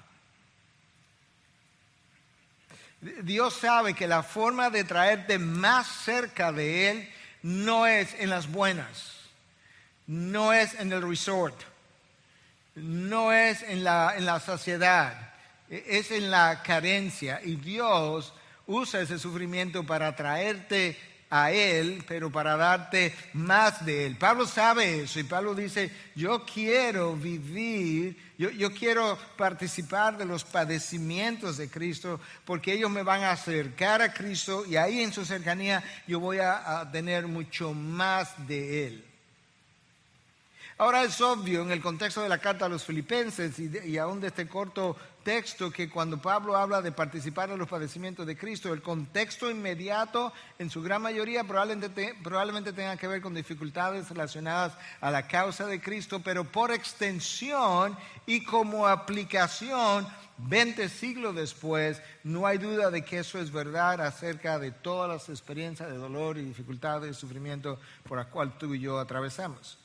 Speaker 2: Dios sabe que la forma de traerte más cerca de Él no es en las buenas, no es en el resort, no es en la saciedad, es en la carencia. Y Dios usa ese sufrimiento para traerte a Él, pero para darte más de Él. Pablo sabe eso y Pablo dice, yo quiero vivir, yo quiero participar de los padecimientos de Cristo porque ellos me van a acercar a Cristo y ahí en su cercanía yo voy a tener mucho más de Él. Ahora es obvio en el contexto de la carta a los Filipenses y aún de este corto texto que cuando Pablo habla de participar en los padecimientos de Cristo, el contexto inmediato en su gran mayoría probablemente tenga que ver con dificultades relacionadas a la causa de Cristo, pero por extensión y como aplicación 20 siglos después, no hay duda de que eso es verdad acerca de todas las experiencias de dolor y dificultades y sufrimiento por las cuales tú y yo atravesamos.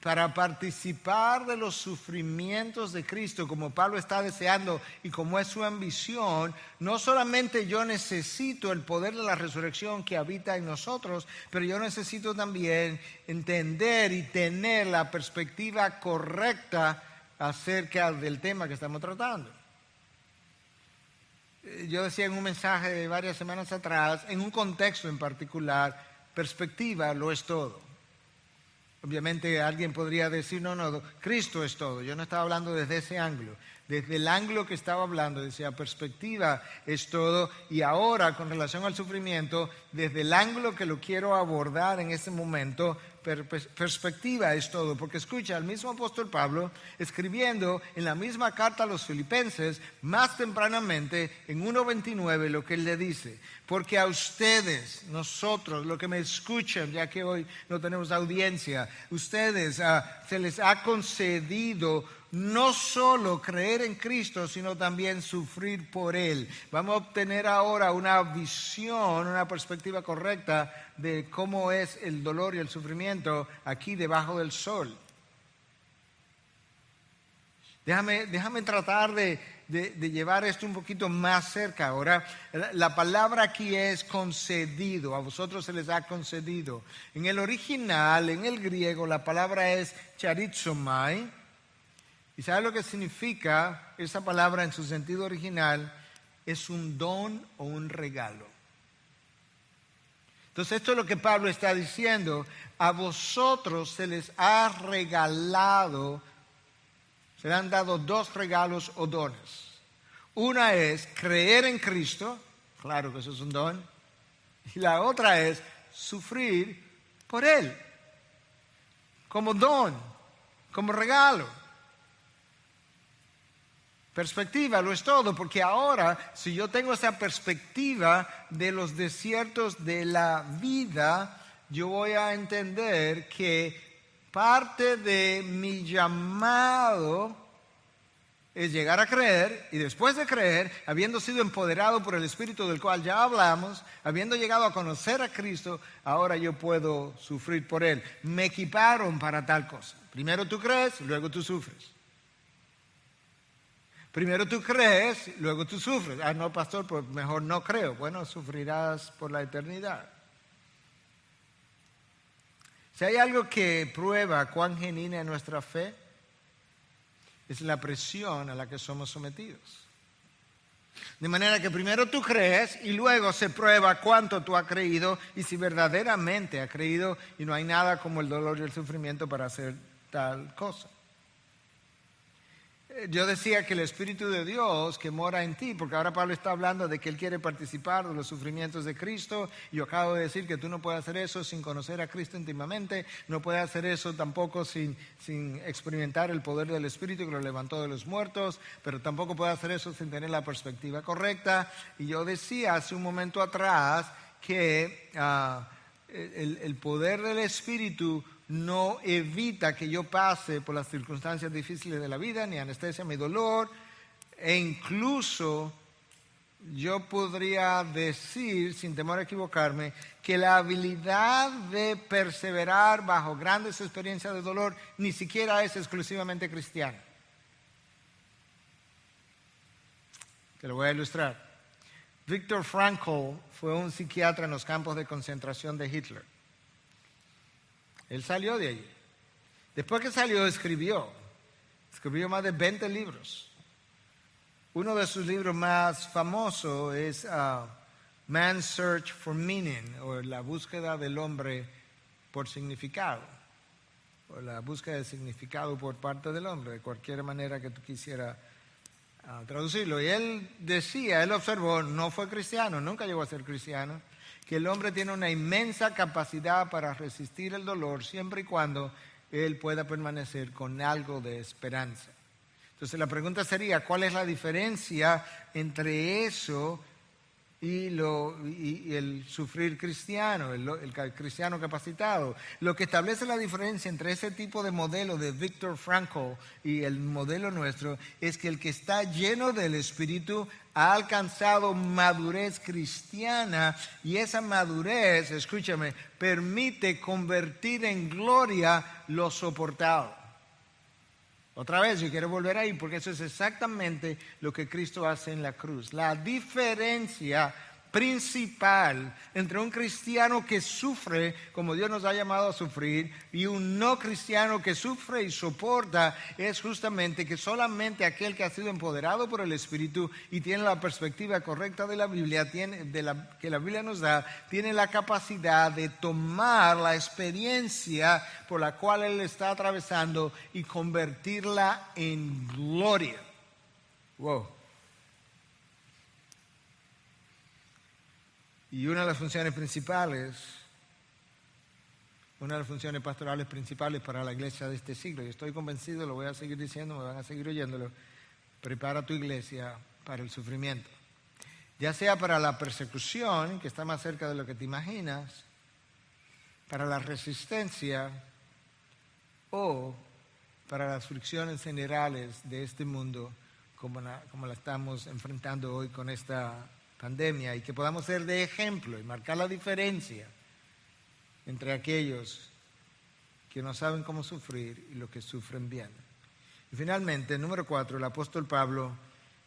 Speaker 2: Para participar de los sufrimientos de Cristo, como Pablo está deseando y como es su ambición, no solamente yo necesito el poder de la resurrección que habita en nosotros, pero yo necesito también entender y tener la perspectiva correcta acerca del tema que estamos tratando. Yo decía en un mensaje de varias semanas atrás, en un contexto en particular, perspectiva lo es todo. Obviamente alguien podría decir, no, Cristo es todo. Yo no estaba hablando desde ese ángulo. Desde el ángulo que estaba hablando, decía, perspectiva es todo. Y ahora, con relación al sufrimiento, desde el ángulo que lo quiero abordar en este momento, perspectiva es todo. Porque escucha, el mismo apóstol Pablo, escribiendo en la misma carta a los Filipenses, más tempranamente, en 1:29, lo que él le dice. Porque a ustedes, nosotros, los que me escuchan, ya que hoy no tenemos audiencia, ustedes se les ha concedido no solo creer en Cristo, sino también sufrir por Él. Vamos a obtener ahora una visión, una perspectiva correcta de cómo es el dolor y el sufrimiento aquí debajo del sol. Déjame tratar de llevar esto un poquito más cerca. Ahora, la palabra aquí es concedido, a vosotros se les ha concedido. En el original, en el griego, la palabra es charizomai. ¿Y sabe lo que significa esa palabra en su sentido original? Es un don o un regalo. Entonces esto es lo que Pablo está diciendo. A vosotros se les ha regalado, se le han dado dos regalos o dones. Una es creer en Cristo, claro que eso es un don. Y la otra es sufrir por Él, como don, como regalo. Perspectiva lo es todo, porque ahora si yo tengo esa perspectiva de los desiertos de la vida, yo voy a entender que parte de mi llamado es llegar a creer y después de creer, habiendo sido empoderado por el Espíritu del cual ya hablamos, habiendo llegado a conocer a Cristo, ahora yo puedo sufrir por Él. Me equiparon para tal cosa. Primero tú crees, luego tú sufres. Primero tú crees, luego tú sufres. Ah, no, pastor, pues mejor no creo. Bueno, sufrirás por la eternidad. Si hay algo que prueba cuán genuina es nuestra fe, es la presión a la que somos sometidos. De manera que primero tú crees y luego se prueba cuánto tú has creído y si verdaderamente has creído, y no hay nada como el dolor y el sufrimiento para hacer tal cosa. Yo decía que el Espíritu de Dios que mora en ti, porque ahora Pablo está hablando de que él quiere participar de los sufrimientos de Cristo, y yo acabo de decir que tú no puedes hacer eso sin conocer a Cristo íntimamente, no puedes hacer eso tampoco sin experimentar el poder del Espíritu que lo levantó de los muertos, pero tampoco puedes hacer eso sin tener la perspectiva correcta. Y yo decía hace un momento atrás que el poder del Espíritu no evita que yo pase por las circunstancias difíciles de la vida, ni anestesia mi dolor, e incluso yo podría decir, sin temor a equivocarme, que la habilidad de perseverar bajo grandes experiencias de dolor ni siquiera es exclusivamente cristiana. Te lo voy a ilustrar. Viktor Frankl fue un psiquiatra en los campos de concentración de Hitler. Él salió de allí. Después que salió, escribió más de 20 libros. Uno de sus libros más famosos es Man's Search for Meaning, o La búsqueda del hombre por significado, o la búsqueda de significado por parte del hombre, de cualquier manera que tú quisieras traducirlo. Y él observó, no fue cristiano, nunca llegó a ser cristiano, que el hombre tiene una inmensa capacidad para resistir el dolor siempre y cuando él pueda permanecer con algo de esperanza. Entonces la pregunta sería, ¿cuál es la diferencia entre eso y el sufrir cristiano, el cristiano capacitado? Lo que establece la diferencia entre ese tipo de modelo de Viktor Frankl y el modelo nuestro es que el que está lleno del Espíritu ha alcanzado madurez cristiana, y esa madurez, escúchame, permite convertir en gloria lo soportado. Otra vez, yo quiero volver ahí porque eso es exactamente lo que Cristo hace en la cruz. La diferencia principal entre un cristiano que sufre, como Dios nos ha llamado a sufrir, y un no cristiano que sufre y soporta, es justamente que solamente aquel que ha sido empoderado por el Espíritu y tiene la perspectiva correcta de la Biblia, que la Biblia nos da, tiene la capacidad de tomar la experiencia por la cual él está atravesando y convertirla en gloria. Wow. Y una de las funciones pastorales principales para la iglesia de este siglo, y estoy convencido, lo voy a seguir diciendo, me van a seguir oyéndolo, prepara tu iglesia para el sufrimiento. Ya sea para la persecución, que está más cerca de lo que te imaginas, para la resistencia o para las fricciones generales de este mundo como la estamos enfrentando hoy con esta pandemia, y que podamos ser de ejemplo y marcar la diferencia entre aquellos que no saben cómo sufrir y los que sufren bien. Y finalmente, número 4, el apóstol Pablo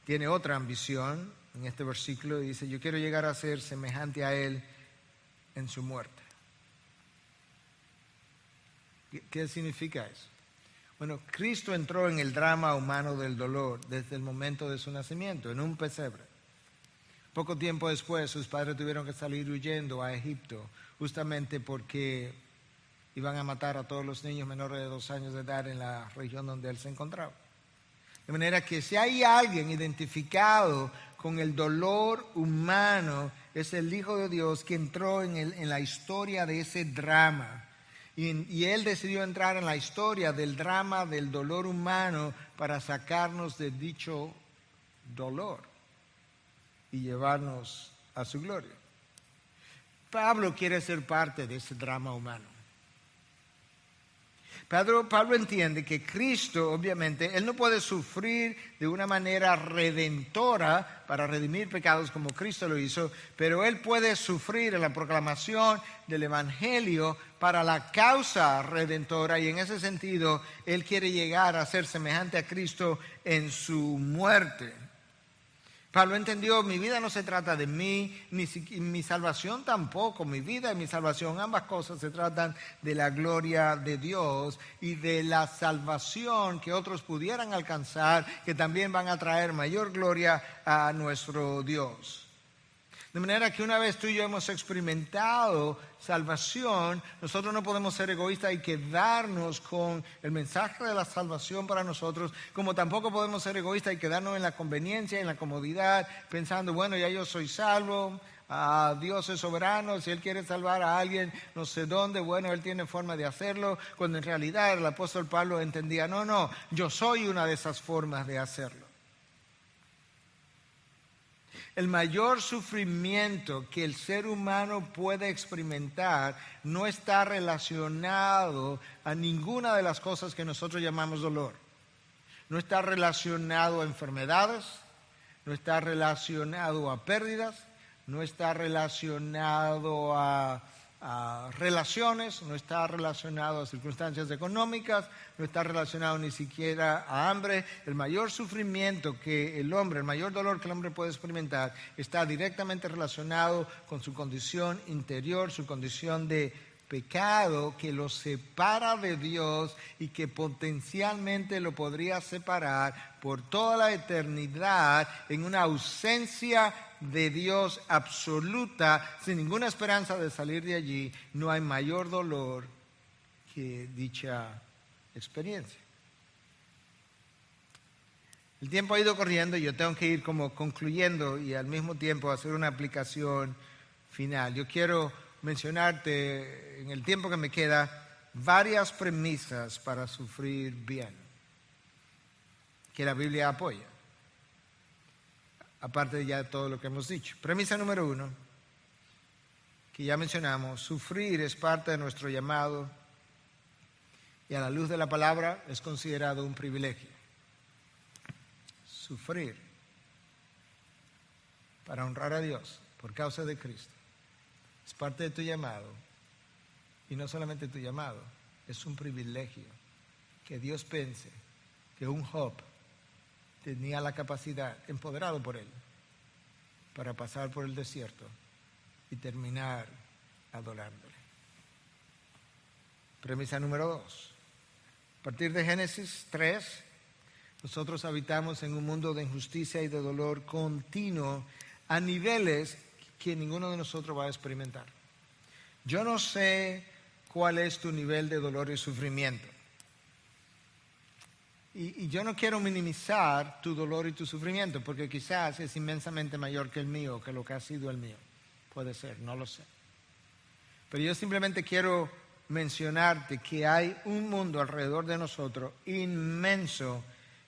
Speaker 2: tiene otra ambición en este versículo y dice: yo quiero llegar a ser semejante a él en su muerte. ¿Qué significa eso? Bueno, Cristo entró en el drama humano del dolor desde el momento de su nacimiento, en un pesebre. Poco tiempo después, sus padres tuvieron que salir huyendo a Egipto, justamente porque iban a matar a todos los niños menores de 2 años de edad en la región donde él se encontraba. De manera que si hay alguien identificado con el dolor humano, es el Hijo de Dios que entró en la historia de ese drama. Y él decidió entrar en la historia del drama del dolor humano para sacarnos de dicho dolor y llevarnos a su gloria. Pablo quiere ser parte de ese drama humano. Pablo entiende que Cristo, obviamente, él no puede sufrir de una manera redentora para redimir pecados como Cristo lo hizo, pero él puede sufrir en la proclamación del Evangelio para la causa redentora, y en ese sentido él quiere llegar a ser semejante a Cristo en su muerte. Pablo entendió, mi vida no se trata de mí, ni mi salvación tampoco. Mi vida y mi salvación, ambas cosas se tratan de la gloria de Dios y de la salvación que otros pudieran alcanzar, que también van a traer mayor gloria a nuestro Dios. De manera que una vez tú y yo hemos experimentado salvación, nosotros no podemos ser egoístas y quedarnos con el mensaje de la salvación para nosotros, como tampoco podemos ser egoístas y quedarnos en la conveniencia, en la comodidad, pensando, bueno, ya yo soy salvo, Dios es soberano, si Él quiere salvar a alguien no sé dónde, bueno, Él tiene forma de hacerlo, cuando en realidad el apóstol Pablo entendía, no, yo soy una de esas formas de hacerlo. El mayor sufrimiento que el ser humano puede experimentar no está relacionado a ninguna de las cosas que nosotros llamamos dolor. No está relacionado a enfermedades, no está relacionado a pérdidas, no está relacionado a relaciones, no está relacionado a circunstancias económicas, no está relacionado ni siquiera a hambre. El mayor sufrimiento que el hombre, el mayor dolor que el hombre puede experimentar está directamente relacionado con su condición interior, su condición de pecado que lo separa de Dios y que potencialmente lo podría separar por toda la eternidad en una ausencia de Dios absoluta, sin ninguna esperanza de salir de allí. No hay mayor dolor que dicha experiencia. El tiempo ha ido corriendo y yo tengo que ir como concluyendo y al mismo tiempo hacer una aplicación final. Yo quiero mencionarte en el tiempo que me queda varias premisas para sufrir bien que la Biblia apoya, aparte de ya todo lo que hemos dicho. Premisa número 1, que ya mencionamos: sufrir es parte de nuestro llamado y a la luz de la palabra es considerado un privilegio. Sufrir para honrar a Dios por causa de Cristo es parte de tu llamado, y no solamente tu llamado, es un privilegio que Dios pense que un Job tenía la capacidad, empoderado por él, para pasar por el desierto y terminar adorándole. Premisa número 2. A partir de Génesis 3, nosotros habitamos en un mundo de injusticia y de dolor continuo a niveles que ninguno de nosotros va a experimentar. Yo no sé cuál es tu nivel de dolor y sufrimiento. Y yo no quiero minimizar tu dolor y tu sufrimiento, porque quizás es inmensamente mayor que el mío, que lo que ha sido el mío. Puede ser, no lo sé. Pero yo simplemente quiero mencionarte que hay un mundo alrededor de nosotros inmenso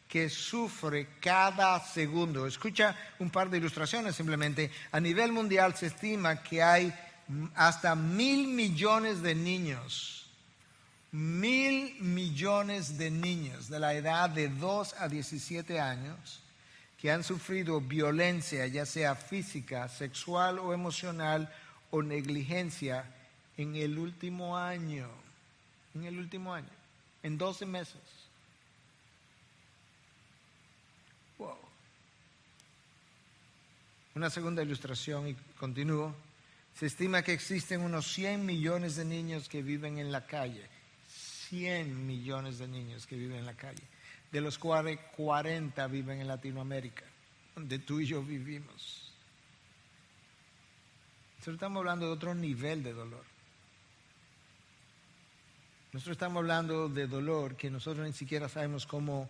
Speaker 2: que sufre cada segundo. Escucha un par de ilustraciones simplemente. A nivel mundial se estima que hay hasta 1.000 millones de niños. 1.000 millones de niños de la edad de 2 a 17 años que han sufrido violencia, ya sea física, sexual o emocional, o negligencia en el último año. En 12 meses. Wow. Una segunda ilustración, y continúo. Se estima que existen unos 100 millones de niños que viven en la calle. 100 millones de niños que viven en la calle, de los cuales 40 viven en Latinoamérica, donde tú y yo vivimos. Nosotros estamos hablando de otro nivel de dolor. Nosotros estamos hablando de dolor que nosotros ni siquiera sabemos cómo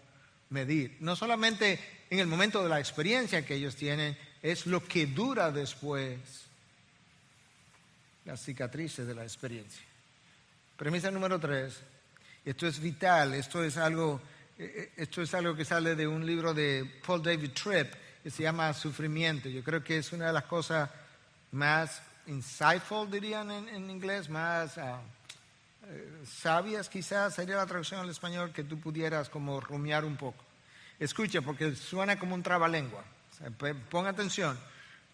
Speaker 2: medir. No solamente en el momento de la experiencia que ellos tienen, es lo que dura después, las cicatrices de la experiencia. Premisa número 3. Esto es vital, esto es algo que sale de un libro de Paul David Tripp que se llama Sufrimiento. Yo creo que es una de las cosas más insightful, dirían en inglés, más sabias quizás, sería la traducción al español, que tú pudieras como rumiar un poco. Escucha, porque suena como un trabalengua. O sea, pon atención.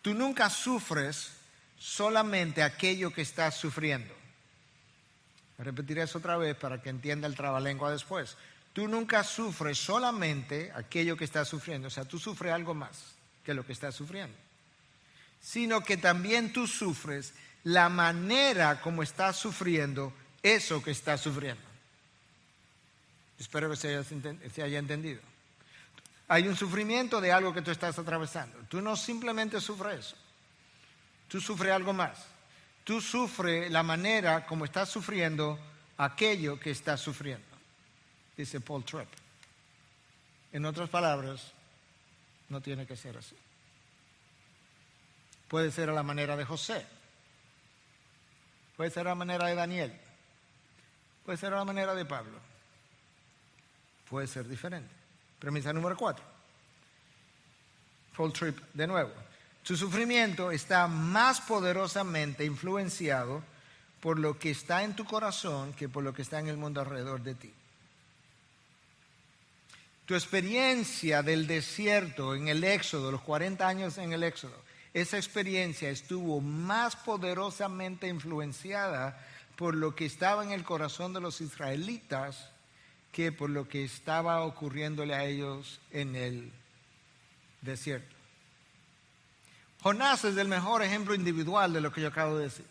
Speaker 2: Tú nunca sufres solamente aquello que estás sufriendo. Repetiré eso otra vez para que entienda el trabalengua después. Tú nunca sufres solamente aquello que estás sufriendo, o sea, tú sufres algo más que lo que estás sufriendo, sino que también tú sufres la manera como estás sufriendo eso que estás sufriendo. Espero que se haya entendido. Hay un sufrimiento de algo que tú estás atravesando. Tú no simplemente sufres eso, tú sufres algo más. Tú sufres la manera como estás sufriendo aquello que estás sufriendo, dice Paul Tripp. En otras palabras, no tiene que ser así. Puede ser a la manera de José, puede ser a la manera de Daniel, puede ser a la manera de Pablo, puede ser diferente. Premisa número 4. Paul Tripp de nuevo. Su sufrimiento está más poderosamente influenciado por lo que está en tu corazón que por lo que está en el mundo alrededor de ti. Tu experiencia del desierto en el Éxodo, los 40 años en el Éxodo, esa experiencia estuvo más poderosamente influenciada por lo que estaba en el corazón de los israelitas que por lo que estaba ocurriéndole a ellos en el desierto. Jonás es el mejor ejemplo individual de lo que yo acabo de decir.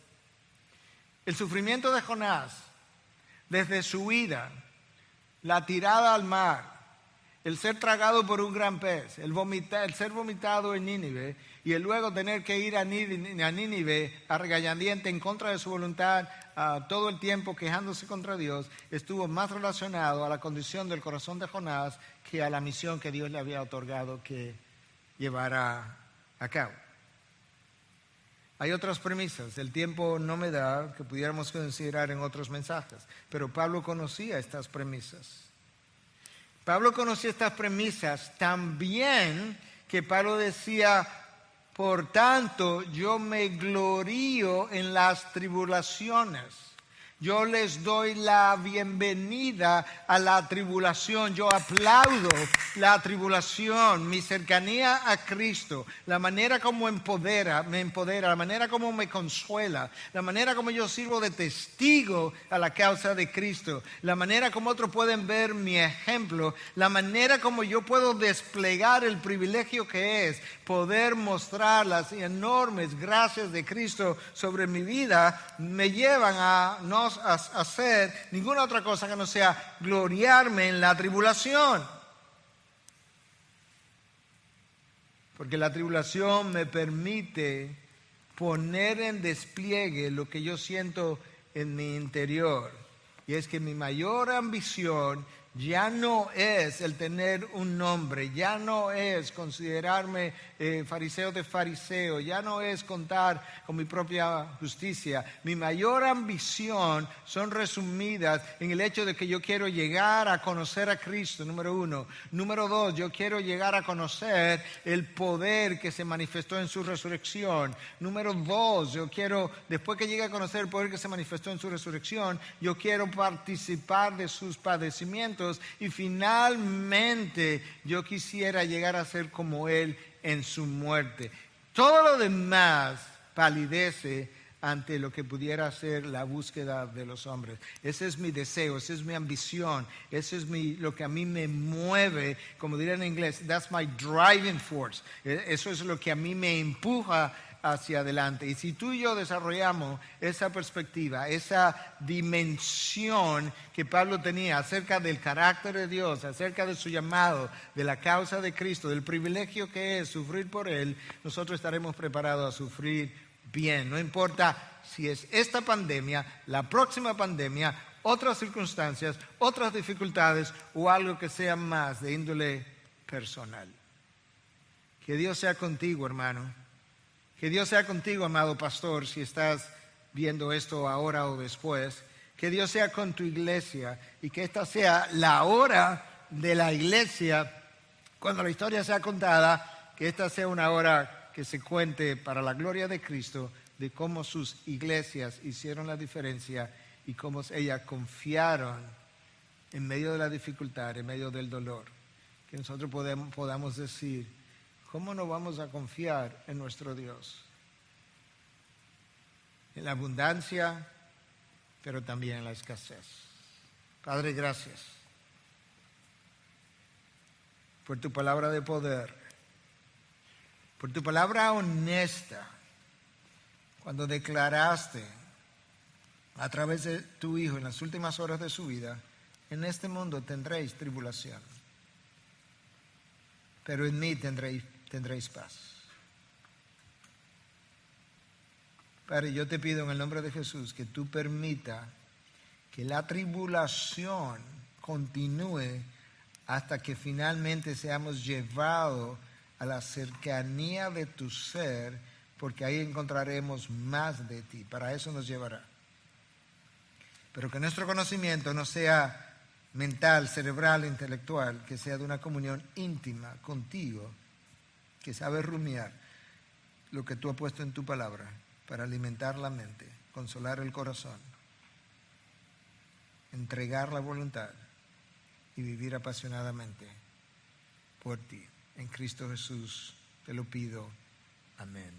Speaker 2: El sufrimiento de Jonás, desde su huida, la tirada al mar, el ser tragado por un gran pez, el ser vomitado en Nínive y el luego tener que ir a Nínive a regañadiente en contra de su voluntad todo el tiempo quejándose contra Dios, estuvo más relacionado a la condición del corazón de Jonás que a la misión que Dios le había otorgado que llevara a cabo. Hay otras premisas, el tiempo no me da, que pudiéramos considerar en otros mensajes, pero Pablo conocía estas premisas. Pablo conocía estas premisas tan bien que Pablo decía, por tanto, yo me glorío en las tribulaciones. Yo les doy la bienvenida a la tribulación. Yo aplaudo la tribulación, mi cercanía a Cristo, la manera como me empodera, la manera como me consuela, la manera como yo sirvo de testigo a la causa de Cristo, la manera como otros pueden ver mi ejemplo, la manera como yo puedo desplegar el privilegio que es poder mostrar las enormes gracias de Cristo sobre mi vida, me llevan a no hacer ninguna otra cosa que no sea gloriarme en la tribulación. Porque la tribulación me permite poner en despliegue lo que yo siento en mi interior. Y es que mi mayor ambición ya no es el tener un nombre, ya no es considerarme fariseo de fariseo, ya no es contar con mi propia justicia. Mi mayor ambición son resumidas en el hecho de que yo quiero llegar a conocer a Cristo, número uno. Número dos, yo quiero llegar a conocer el poder que se manifestó en su resurrección. Número dos, yo quiero, después que llegue a conocer el poder que se manifestó en su resurrección, yo quiero participar de sus padecimientos. Y finalmente yo quisiera llegar a ser como Él en su muerte. Todo lo demás palidece ante lo que pudiera ser la búsqueda de los hombres. Ese es mi deseo, esa es mi ambición, ese es lo que a mí me mueve, como diría en inglés, that's my driving force. Eso es lo que a mí me empuja hacia adelante. Y si tú y yo desarrollamos esa perspectiva, esa dimensión que Pablo tenía acerca del carácter de Dios, acerca de su llamado, de la causa de Cristo, del privilegio que es sufrir por Él, nosotros estaremos preparados a sufrir bien. No importa si es esta pandemia, la próxima pandemia, otras circunstancias, otras dificultades o algo que sea más de índole personal. Que Dios sea contigo, hermano. Que Dios sea contigo, amado pastor, si estás viendo esto ahora o después. Que Dios sea con tu iglesia y que esta sea la hora de la iglesia cuando la historia sea contada, que esta sea una hora que se cuente para la gloria de Cristo de cómo sus iglesias hicieron la diferencia y cómo ellas confiaron en medio de la dificultad, en medio del dolor. Que nosotros podamos decir, ¿cómo no vamos a confiar en nuestro Dios? En la abundancia, pero también en la escasez. Padre, gracias por tu palabra de poder, por tu palabra honesta, cuando declaraste a través de tu Hijo en las últimas horas de su vida, en este mundo tendréis tribulación, pero en mí tendréis paz. Padre, yo te pido en el nombre de Jesús que tú permita que la tribulación continúe hasta que finalmente seamos llevados a la cercanía de tu ser, porque ahí encontraremos más de ti. Para eso nos llevará. Pero que nuestro conocimiento no sea mental, cerebral, intelectual, que sea de una comunión íntima contigo, que sabe rumiar lo que tú has puesto en tu palabra para alimentar la mente, consolar el corazón, entregar la voluntad y vivir apasionadamente por ti. En Cristo Jesús te lo pido. Amén.